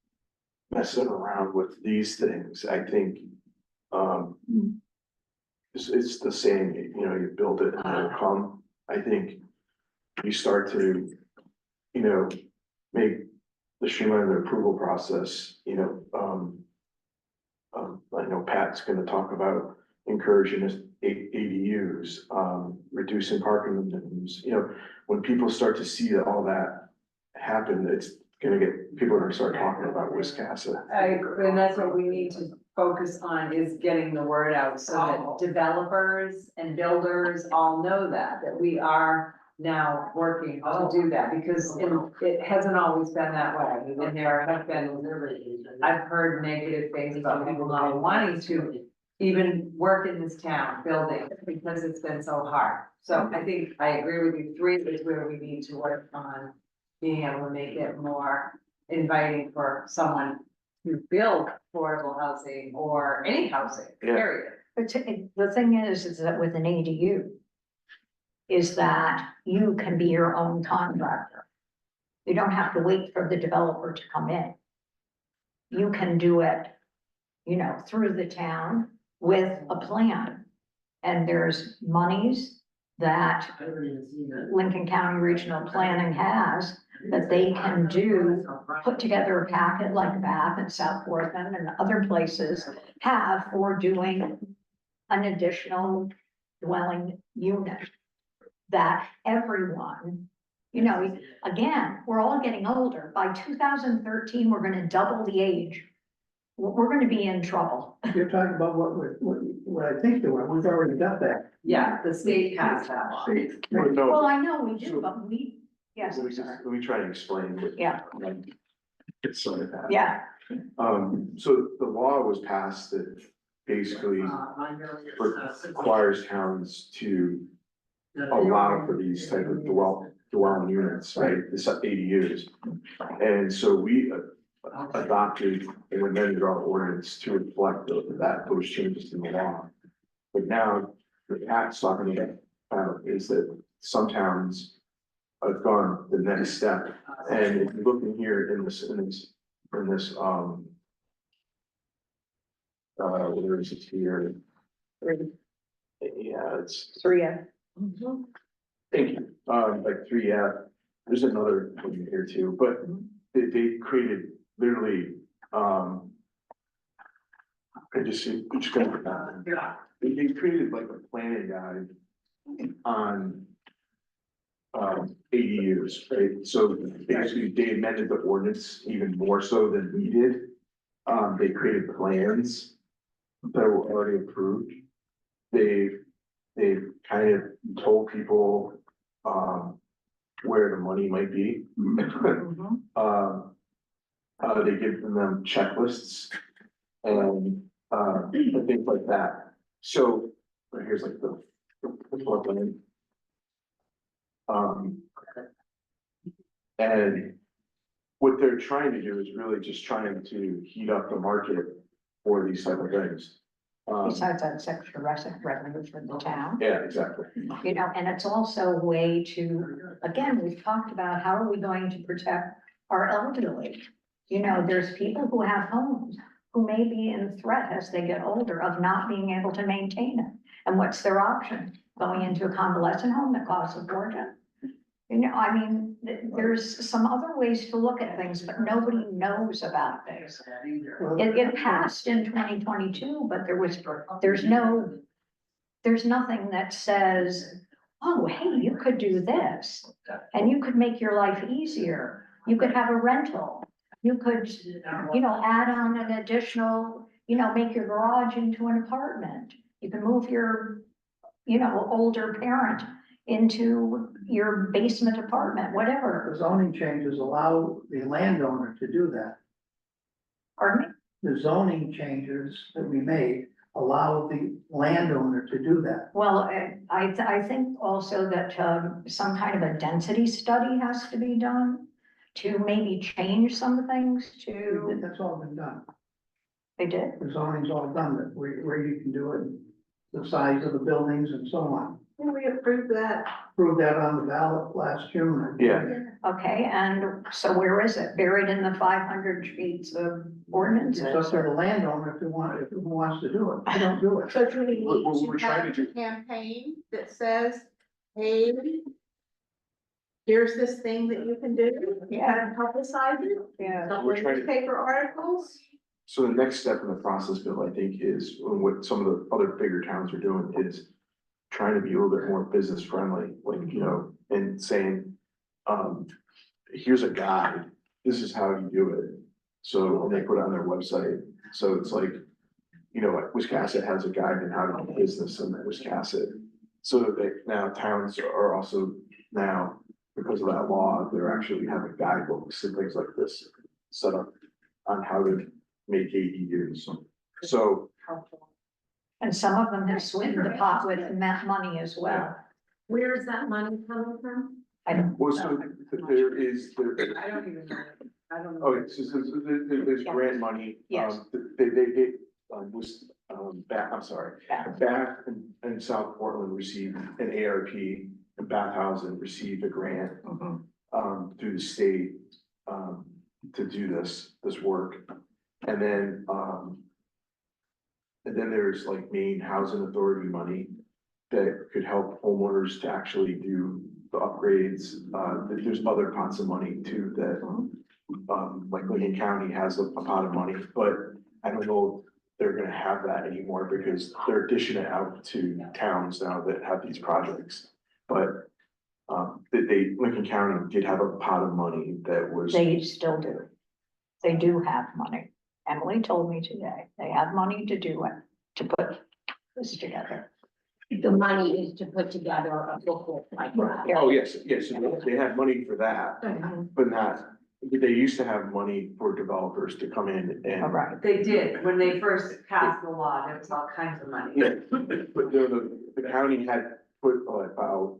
S1: messing around with these things, I think, it's the saying, you know, you build it and it'll come. I think you start to, you know, make the streamline the approval process, you know, I know Pat's gonna talk about encouraging ADUs, reducing parking minimums, you know, when people start to see that all that happen, it's gonna get, people are gonna start talking about Wiscasset.
S5: I agree, and that's what we need to focus on, is getting the word out so that developers and builders all know that we are now working to do that, because it hasn't always been that way. And there have been, I've heard negative things about people not wanting to even work in this town building because it's been so hard. So I think I agree with you, 3 is where we need to work on being able to make it more inviting for someone to build affordable housing or any housing,
S1: Yeah.
S5: period.
S6: But the thing is that with an ADU, is that you can be your own contractor. You don't have to wait for the developer to come in. You can do it, you know, through the town with a plan. And there's monies that Lincoln County Regional Planning has that they can do, put together a packet like Bath and South Portland and other places have for doing an additional dwelling unit that everyone, you know, again, we're all getting older. By 2013, we're gonna double the age. We're gonna be in trouble.
S2: You're talking about what I think they were, we've already got that.
S5: Yeah, the state passed that law.
S1: No,
S6: Well, I know we do, but yes, I'm sorry.
S1: let me try to explain what.
S6: Yeah.
S1: It's sort of that.
S6: Yeah,
S1: So the law was passed that basically requires towns to allow for these type of dwelling units, right, this ADUs. And so we adopted and amended our ordinance to reflect those changes in the law. But now, the Pat's talking about is that some towns have gone the next step. And if you look in here in this, where is it here? Yeah, it's,
S6: 3F.
S1: thank you, like 3F, there's another one here too, but they created literally, I just gonna, they created like a planning guide on ADUs, right? So basically they amended the ordinance even more so than we did. They created plans that were already approved. They've kind of told people, where the money might be. They give them checklists and, things like that. So, here's like the floodplain. And what they're trying to do is really just trying to heat up the market for these type of things.
S6: Besides that's extra revenue for the town,
S1: Yeah, exactly.
S6: you know, and it's also a way to, again, we've talked about how are we going to protect our elderly? You know, there's people who have homes who may be in threat as they get older of not being able to maintain it. And what's their option? Going into a convalescent home that costs a fortune? You know, I mean, there's some other ways to look at things, but nobody knows about this. It passed in 2022, but there's nothing that says, oh, hey, you could do this. And you could make your life easier. You could have a rental. you could, add on an additional, make your garage into an apartment. You can move your, older parent into your basement apartment, whatever.
S2: The zoning changes allow the landowner to do that.
S6: Pardon me?
S2: The zoning changes that we made allow the landowner to do that.
S6: Well, I think also that, some kind of a density study has to be done to maybe change some things to,
S2: That's all been done.
S6: they did.
S2: The zoning's all done, that where you can do it, the size of the buildings and so on.
S3: Can we approve that?
S2: Proved that on the ballot last June.
S1: Yeah.
S6: Okay, and so where is it? Buried in the 500 sheets of ordinances?
S2: It's up to the landowner if he wants to do it. I don't do it.
S3: So do we
S1: What we're
S3: need to
S1: trying
S3: have
S1: to
S3: a
S1: do-
S3: campaign that says, hey, here's this thing that you can do,
S6: Yeah.
S3: and publicize it?
S6: Yeah.
S3: Couple
S1: We're
S3: of
S1: trying to-
S3: newspaper articles?
S1: So the next step in the process, Bill, I think, is what some of the other bigger towns are doing is trying to be a little bit more business friendly, like, and saying, here's a guide, this is how you do it. So, and they put it on their website, so it's like, like Wiscasset has a guide on how to do business in Wiscasset. So that now towns are also now, because of that law, they're actually having guidebooks and things like this set up on how to make ADUs. So,
S6: And some of them have swindled the pot with money as well.
S7: Where is that money coming from?
S6: I don't.
S1: well, so there is,
S5: I don't even know, I don't know.
S1: oh, there's grant money.
S6: Yes.
S1: They, I'm sorry, Bath and South Portland received an ARP, and Bathhausen received a grant,
S6: Mhm.
S1: through the state, to do this work. And then there's like Maine Housing Authority money that could help homeowners to actually do the upgrades. There's other pots of money too that, like Lincoln County has a pot of money, but I don't know if they're gonna have that anymore because they're dishing it out to towns now that have these projects. But, Lincoln County did have a pot of money that was.
S6: They still do. They do have money. Emily told me today, they have money to do it, to put this together.
S7: The money is to put together a booklet like that.
S1: Oh, yes, they have money for that, but not, they used to have money for developers to come in
S6: All
S1: and.
S6: right.
S5: They did, when they first passed the law, there was all kinds of money.
S1: Yeah, but the county had put about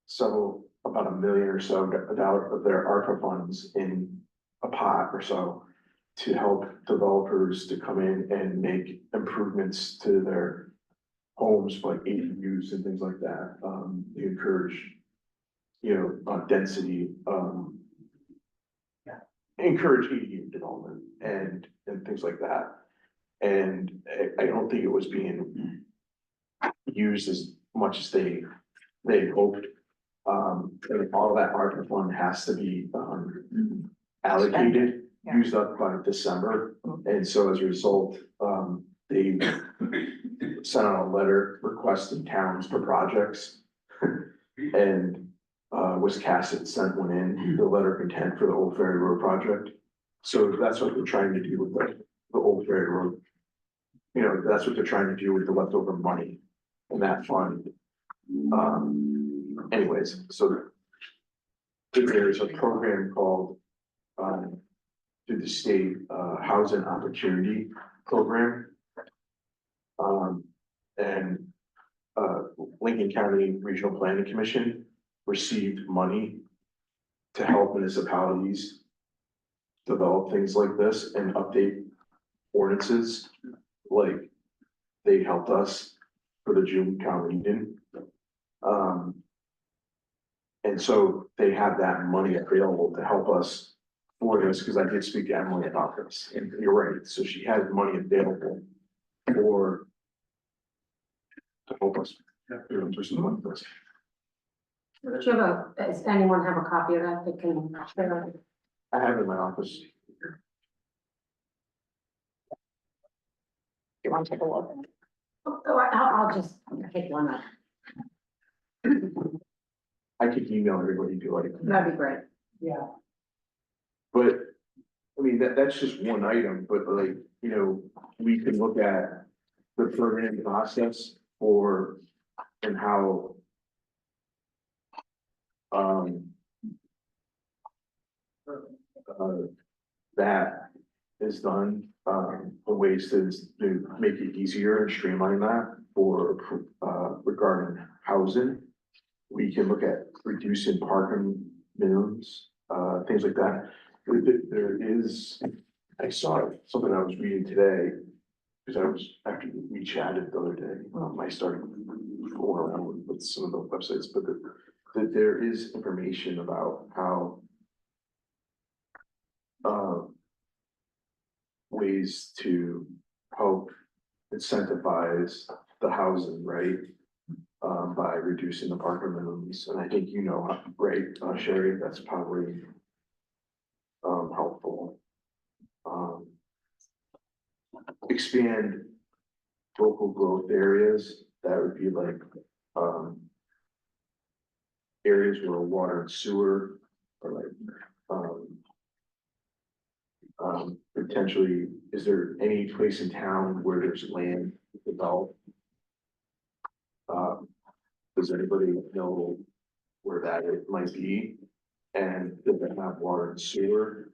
S1: $1 million or so out of their ARPA funds in a pot or so to help developers to come in and make improvements to their homes, like ADUs and things like that. They encourage, density, encourage ADU development and things like that. And I don't think it was being used as much as they hoped. And all that ARPA fund has to be, allocated,
S6: Yeah.
S1: used up by December. And so as a result, they sent out a letter requesting towns for projects. And, Wiscasset sent one in, the letter of intent for the Old Ferry Road project. So that's what they're trying to do with the Old Ferry Road. That's what they're trying to do with the leftover money in that fund. Anyways, so there's a program called, through the state, Housing Opportunity Program. And, Lincoln County Regional Planning Commission received money to help municipalities develop things like this and update ordinances. Like, they helped us for the June town meeting. And so they have that money available to help us for this, because I did speak to Emily about this, and you're right, so she has money available for to help us, for something like this.
S7: Does anyone have a copy of that can share?
S1: I have it in my office.
S6: You want to take a look?
S7: I'll just pick one up.
S1: I could email everybody if you like,
S7: That'd be great.
S5: Yeah.
S1: but I mean, that's just one item, but like, you know, we can look at the permitting process for, and how. Um. That is done, the ways to make it easier and streamline that for, regarding housing. We can look at reducing parking minimums, things like that. There is, I saw something I was reading today, because I was, after we chatted the other day, I started going around with some of the websites, but that there is information about how ways to help incentivize the housing, right? By reducing the parking minimums, and I think you know, right, Sherry, that's probably helpful. Expand local growth areas, that would be like, areas where water and sewer are like, potentially, is there any place in town where there's land developed? Does anybody know where that it might be? And does it have water and sewer?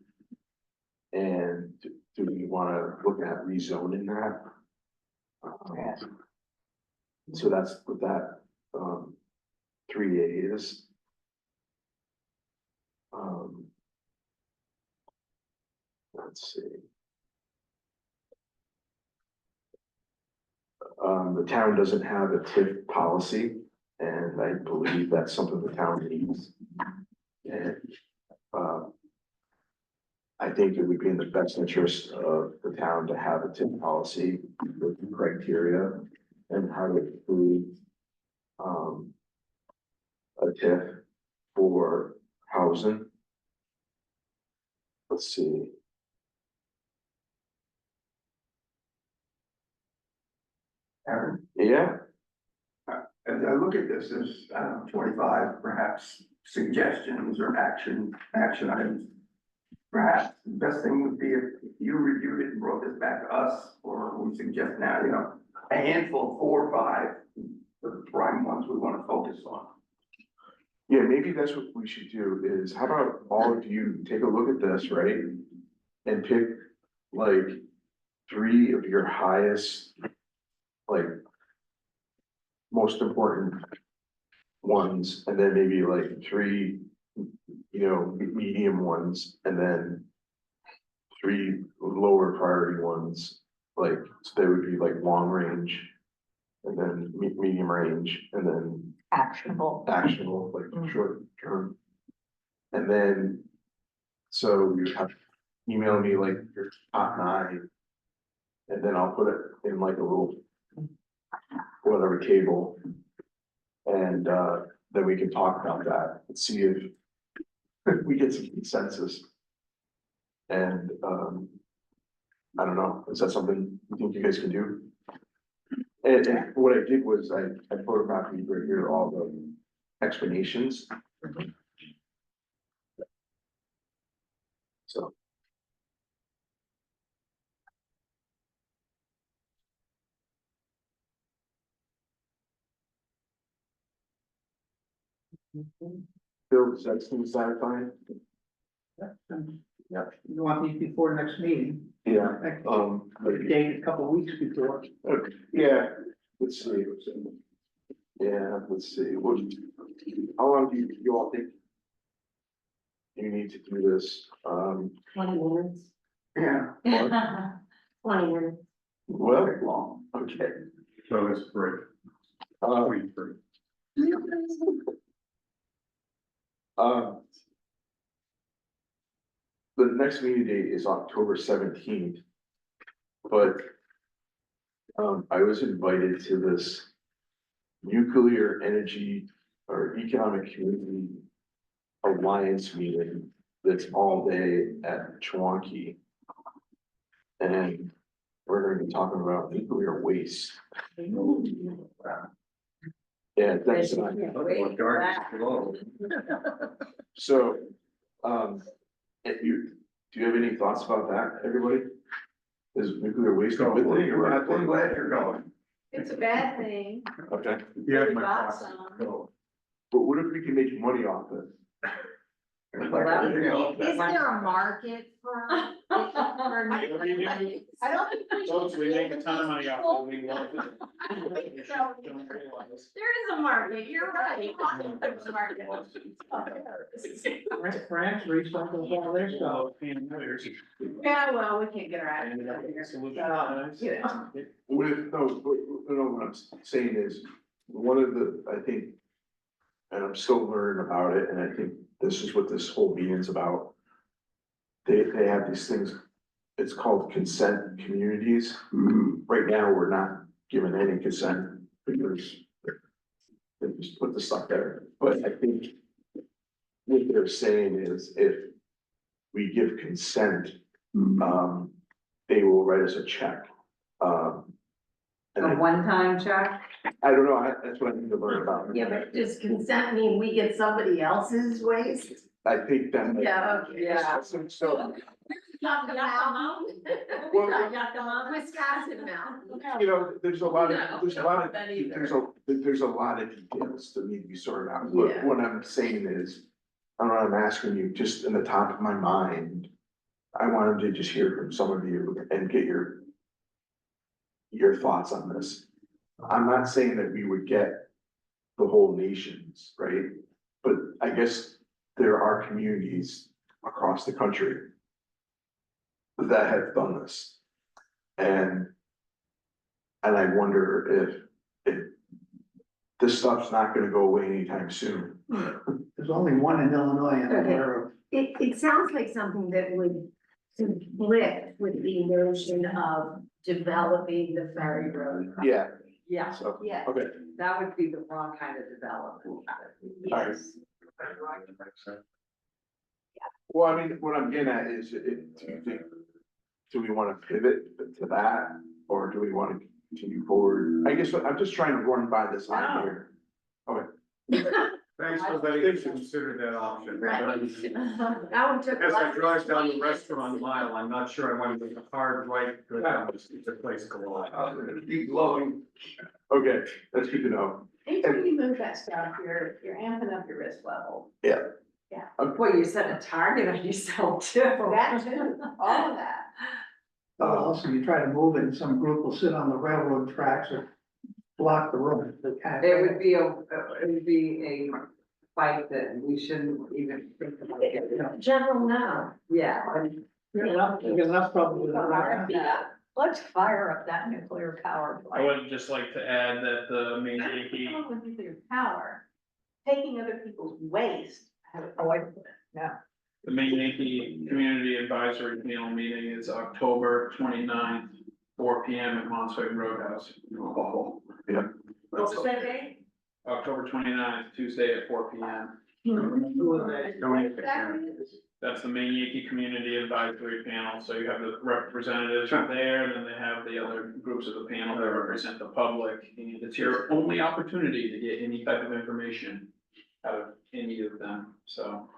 S1: And do we wanna look at rezoning that? So that's what that, 3A is. Let's see. The town doesn't have a TIF policy, and I believe that's something the town needs. And, I think it would be in the best interest of the town to have a TIF policy with the criteria and how to approve, a TIF for housing. Let's see.
S8: Aaron,
S1: Yeah,
S8: as I look at this, there's, I don't know, 25 perhaps suggestions or action items. Perhaps the best thing would be if you reviewed it and brought this back to us, or we suggest now, you know, a handful, 4 or 5, the prime ones we want to focus on.
S1: yeah, maybe that's what we should do is, how about all of you take a look at this, right? And pick like 3 of your highest, like, most important ones, and then maybe like 3, you know, medium ones, and then 3 lower priority ones, like, so they would be like long range, and then medium range, and then
S6: Actionable.
S1: actionable, like short term. And then, so you have, email me like your top 9. And then I'll put it in like a little, whatever table. And, then we can talk about that and see if we get some consensus. And, I don't know, is that something you think you guys can do? And what I did was I photographed right here all the explanations. So. Bill, does that seem satisfying?
S2: Yeah, you want these before next meeting?
S1: Yeah,
S2: Put a date a couple of weeks before.
S1: okay, yeah, let's see. Yeah, let's see, what, how long do you all think you need to do this?
S7: 20 minutes.
S8: Yeah.
S7: 20 minutes.
S1: Well,
S8: Long.
S1: okay,
S10: So it's 3,
S1: uh,
S10: 23.
S1: the next meeting date is October 17th. But, I was invited to this nuclear energy or economic community alliance meeting that's all day at Chewonki. And we're gonna be talking about nuclear waste. Yeah, that's,
S5: Wait for that.
S1: so, if Do you have any thoughts about that, everybody? Is nuclear waste a good thing or a bad
S8: We're
S1: thing?
S8: glad you're going.
S3: It's a bad thing.
S1: Okay,
S10: You had
S3: We
S10: my
S3: got
S10: thoughts.
S3: some.
S10: Go.
S1: but what if we can make money off it?
S8: Like everything else.
S7: Is there a market for?
S3: I don't think we
S4: Folks,
S3: should.
S4: we make a ton of money off it, we love it.
S3: So-
S4: Don't realize.
S3: There is a market, you're right. There's a market.
S2: France recycles all their stuff.
S3: Yeah, well, we can't get our act together here. You know.
S1: With, no, what I'm saying is, one of the, I think, and I'm still learning about it, and I think this is what this whole meeting's about. They have these things, it's called consent communities. Right now, we're not given any consent because they just put the stuff there, but I think what they're saying is if we give consent, they will write us a check. And
S5: A
S1: I
S5: one-time check?
S1: don't know, that's what I need to learn about.
S7: Yeah, but does consent mean we get somebody else's waste?
S1: I think that.
S7: Yeah, okay.
S5: Yeah.
S1: So,
S7: Yucca Mountain.
S1: Well-
S7: Yucca Mountain, Wisconsin Mountain.
S1: you know, there's a lot of,
S7: No,
S1: there's a lot of,
S7: that either.
S1: there's a lot of details that need to be sorted out. But
S7: Yeah.
S1: what I'm saying is, I'm asking you, just in the top of my mind, I wanted to just hear from some of you and get your thoughts on this. I'm not saying that we would get the whole nations, right? But I guess there are communities across the country that have done this. And I wonder if this stuff's not gonna go away anytime soon.
S2: There's only one in Illinois I'm aware of.
S7: It sounds like something that would conflict with the notion of developing the ferry road.
S1: Yeah,
S5: Yeah,
S1: so,
S3: Yeah.
S1: okay,
S5: that would be the wrong kind of development.
S3: Yes.
S1: well, I mean, what I'm getting at is, do you think, do we wanna pivot to that? Or do we wanna continue forward? I guess I'm just trying to run by this line here.
S10: Thanks for letting us consider that option.
S7: Right. That one took.
S10: As I
S7: less
S10: drive down the
S7: 20
S10: restaurant mile, I'm not sure I want to make a hard right, good, it's a place to go.
S8: Keep glowing.
S1: Okay, that's good to know.
S3: Anytime you move that stuff, you're amping up your risk level.
S5: Boy, you set a target on yourself too.
S3: That too, all of that.
S2: Also, you try to move it and some group will sit on the railroad tracks or block the road.
S5: It would be a fight that we shouldn't even think about getting.
S7: General no.
S5: Yeah.
S2: You get enough trouble with that right now.
S6: Let's fire up that nuclear power
S4: I
S6: plant.
S4: would just like to add that the main Yankee,
S3: With nuclear power, taking other people's waste.
S6: Oh, no.
S4: the main Yankee Community Advisory Panel meeting is October 29th, 4 P M at Monsweg Roadhouse.
S1: Oh, yeah.
S5: What's the date?
S4: October 29th, Tuesday at 4 P M. That's the main Yankee Community Advisory Panel, so you have the representatives there, and then they have the other groups of the panel that represent the public. And it's your only opportunity to get any type of information out of any of them, so,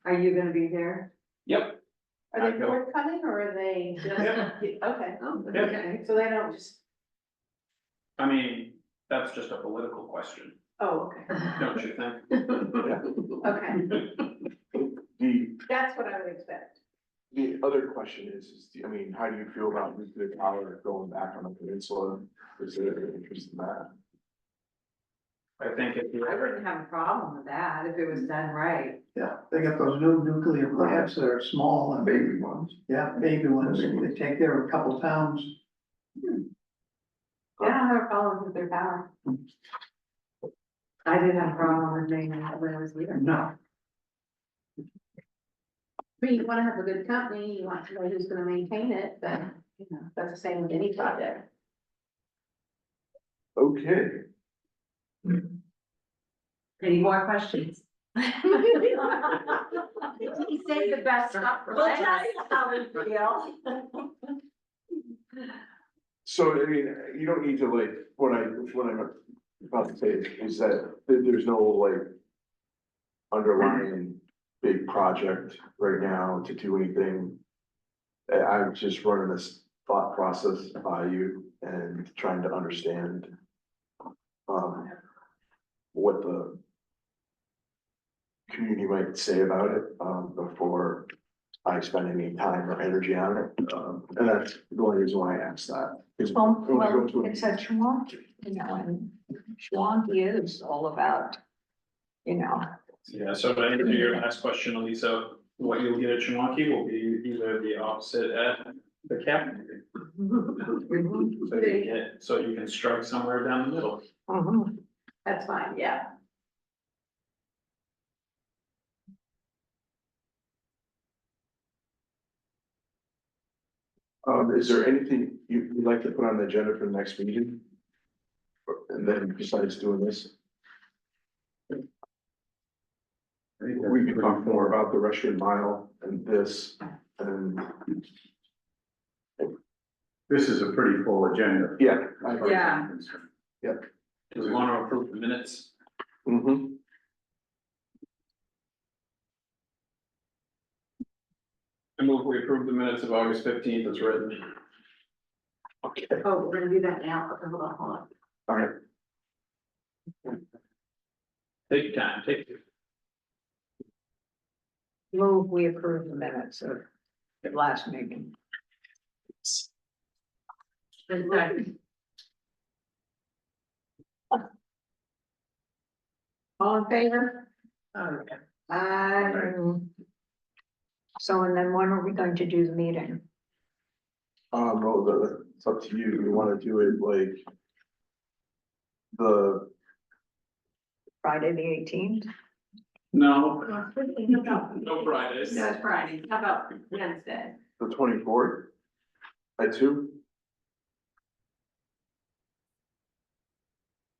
S5: Are you gonna be there?
S4: yep.
S3: Are they
S4: I go.
S3: forthcoming or are they just,
S4: Yeah.
S3: okay,
S5: Oh,
S4: Yeah.
S5: okay.
S3: so they don't just,
S4: I mean, that's just a political question,
S3: oh, okay,
S4: don't you think?
S3: okay, that's what I would expect.
S1: The other question is, I mean, how do you feel about nuclear power going back on the peninsula? Is there interest in that?
S4: I think if you
S5: I
S4: ever,
S5: wouldn't have a problem with that if it was done right.
S2: Yeah, they got those new nuclear plants that are small and big.
S8: Baby ones.
S2: Yeah, baby ones. They take care of a couple towns.
S5: I don't have a problem with their power. I didn't have a problem with making it when I was there.
S2: No,
S3: I mean, you wanna have a good company, you want to know who's gonna maintain it, but, you know, that's the same with any project.
S1: Okay,
S5: Any more questions?
S7: He saved the best stuff for
S5: Well,
S7: last.
S5: that's how we feel.
S1: so I mean, you don't need to like, what I'm about to say is that there's no like underlying big project right now to do anything. I'm just running this thought process by you and trying to understand what the community might say about it, before I spend any time or energy on it. And that's the only reason why I asked that. Is
S6: Well,
S1: when I go to
S6: it's a Chewonki, you know, and Chewonki is all about, you know,
S4: Yeah, so to answer your last question, Elisa, what you'll get at Chewonki will be either the opposite at the cabinet meeting. So you can strike somewhere down the middle.
S3: That's fine, yeah.
S1: Is there anything you'd like to put on the agenda for the next meeting? And then besides doing this,
S10: I think that's
S1: we can
S10: pretty
S1: talk more about the Russian mile and this, and
S10: This is a pretty full agenda.
S1: yeah.
S10: as far as
S5: Yeah.
S10: I'm concerned.
S4: Do we want to approve the minutes?
S1: Mm-hmm.
S4: I move we approve the minutes of August 15th as written.
S1: Okay,
S3: Oh, we're gonna do that now. Okay, hold on.
S1: all right.
S4: Take your time, take your.
S6: move, we approve the minutes of the last meeting.
S3: All in favor?
S6: So, and then when are we going to do the meeting?
S1: Well, it's up to you. You wanna do it like the,
S6: Friday, the 18th?
S4: No,
S3: No,
S4: no Fridays.
S3: it's Friday. How about Wednesday?
S1: the 24th? At 2?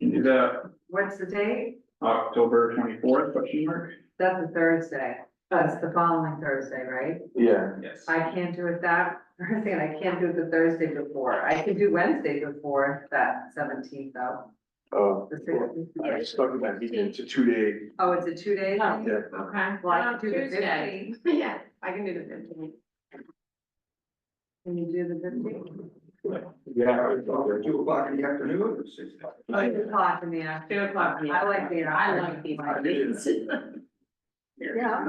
S4: You do that
S5: What's the date?
S4: October 24th, question mark?
S5: That's a Thursday. That's the following Thursday, right?
S1: Yeah,
S4: Yes.
S5: I can't do it that Thursday, and I can't do it the Thursday before. I can do Wednesday before that 17th though. The 16th.
S1: I stuck with that meeting. It's a 2-day,
S5: Oh, it's a 2-day
S3: Oh.
S5: thing?
S1: yeah.
S3: Okay.
S5: Well, I can do the
S3: Tuesday.
S5: 15th.
S3: Yeah, I can do the 15th.
S5: Can you do the 15th?
S1: Yeah.
S8: 2 o'clock in the afternoon or 6 o'clock?
S5: 2 o'clock in the afternoon.
S3: 2 o'clock.
S5: I like the.
S3: I like these meetings.
S6: Yeah.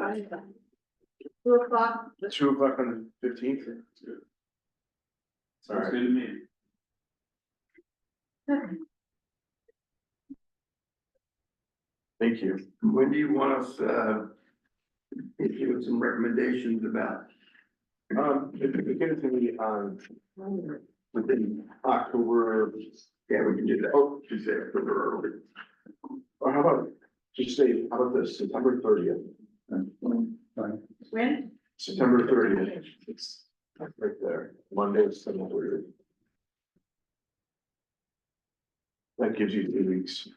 S3: 2 o'clock.
S1: 2 o'clock on the 15th?
S4: Sounds good to me.
S1: Thank you.
S8: When do you want us, hit you with some recommendations about?
S1: If you could get it to me on, within October,
S8: Yeah, we can do that.
S1: oh,
S8: Just say October early.
S1: or how about, just say, how about this, September 30th?
S3: When?
S1: September 30th. It's right there, Monday, September 30th. That gives you 2 weeks.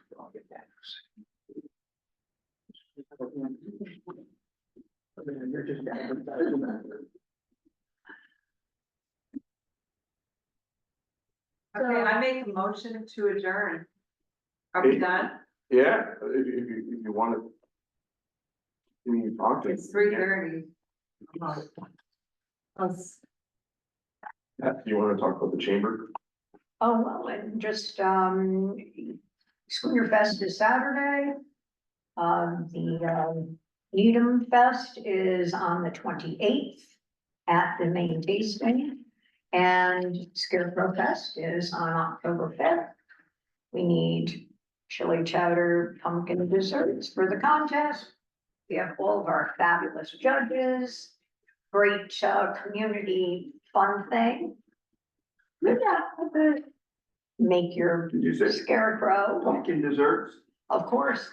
S5: Okay, I make a motion to adjourn. Are we done?
S1: Yeah, if you want to. You talk to.
S5: It's 3:30.
S1: Do you want to talk about the chamber?
S6: Oh, well, and just, Schooner Fest is Saturday. The Needham Fest is on the 28th at the main tasting. And Scarecrow Fest is on October 5th. We need chili chowder pumpkin desserts for the contest. We have all of our fabulous judges, great community fun thing. But yeah, make your
S8: Did you say
S6: scarecrow,
S8: pumpkin desserts?
S6: of course.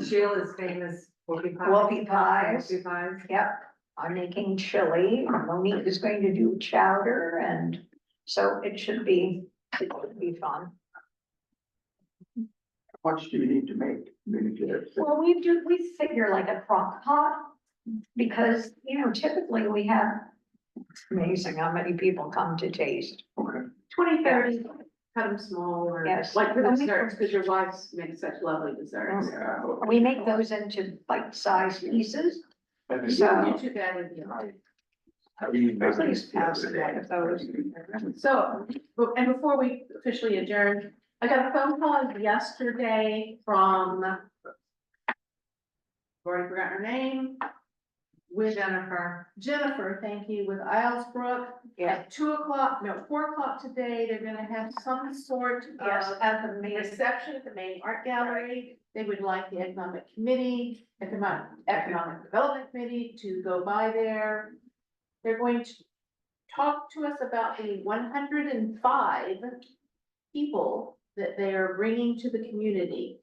S5: Sheila's famous whoopie pies.
S6: Whoopie pies.
S5: Whoopie pies.
S6: Yep, I'm making chili. Monique is going to do chowder, and so it should be fun.
S8: How much do you need to make? Maybe get
S6: Well, we figure like a crock pot, because, you know, typically we have, it's amazing how many people come to taste.
S8: Okay.
S3: 20, 30. cut them small or
S6: Yes.
S3: like for the
S6: And we-
S3: desserts, because your wives make such lovely desserts.
S8: Yeah.
S6: We make those into bite-sized pieces,
S1: I think-
S6: So-
S3: You too bad with you.
S6: please pass one of those.
S3: So, and before we officially adjourn, I got a phone call yesterday from, I've already forgotten her name, with Jennifer, thank you, with Islesbrook.
S6: Yeah.
S3: At 2:00, no, 4:00 today, they're gonna have some sort
S6: Yes,
S3: of
S6: at the main,
S3: reception at the main art gallery. They would like the economic committee, economic development committee to go by there. They're going to talk to us about the 105 people that they are bringing to the community.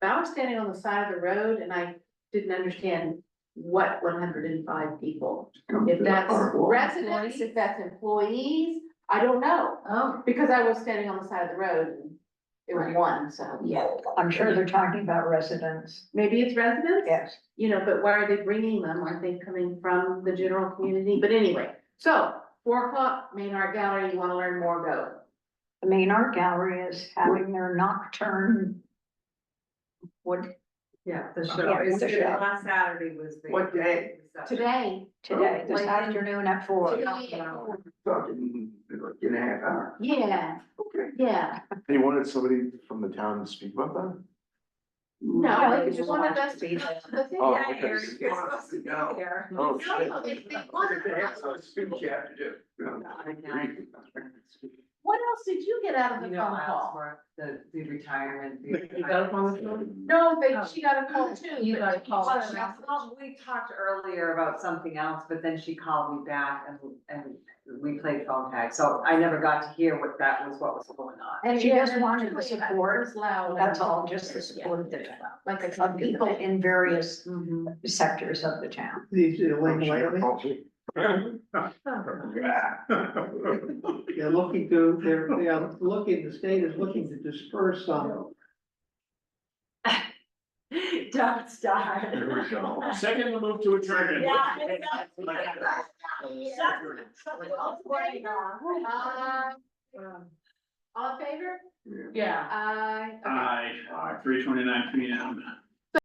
S3: I was standing on the side of the road and I didn't understand what 105 people. If that's residents, if that's employees, I don't know,
S5: Oh.
S3: because I was standing on the side of the road and it was one, so.
S6: yeah, I'm sure they're talking about residents,
S3: Maybe it's residents?
S6: yes.
S3: You know, but why are they bringing them? Aren't they coming from the general community? But anyway, so 4:00, main art gallery, you wanna learn more, go.
S6: The main art gallery is having their nocturne. What,
S5: Yeah, the
S6: Yeah,
S5: show, it's
S6: the show.
S5: last Saturday was the.
S8: What day?
S3: Today.
S6: today, this
S5: Like-
S6: afternoon at 4.
S8: Talking like in a half hour.
S3: Yeah,
S8: Okay.
S3: yeah.
S1: They wanted somebody from the town to speak about that?
S3: No,
S6: they
S3: they
S6: just
S3: just wanted
S6: want
S3: us
S6: to
S3: to
S6: be
S3: come
S6: there.
S3: to the thing.
S1: Oh,
S5: Yeah,
S1: okay.
S5: you're supposed to be
S8: No.
S5: here.
S1: Oh,
S3: No,
S1: shit.
S3: no, they
S8: They
S3: wanted
S8: have
S3: us.
S8: some speech you have to do.
S3: What else did you get out of
S5: You
S3: the
S5: know,
S3: phone call?
S5: Ellsworth, the retirement.
S4: You got a phone with them?
S3: No,
S5: Oh.
S3: she got a call too.
S5: You got a
S3: but-
S5: call. Well, we talked earlier about something else, but then she called me back and we played phone tag, so I never got to hear what was going on.
S3: And
S6: She
S3: yeah,
S6: just
S3: and
S6: wanted the
S3: really, it
S6: support.
S3: was loud.
S6: That's all, just the support
S3: Like I
S6: of
S3: said,
S6: people in various
S3: Mhm.
S6: sectors of the town.
S2: These, Elaine Whaley, they're looking to, they are looking, the state is looking to disperse some.
S5: Don't start.
S1: There we go.
S4: Second, we'll move to adjourn.
S5: Yeah, exactly.
S3: All in favor?
S5: Yeah.
S3: Aye. Okay.
S4: Aye, 3:29 PM.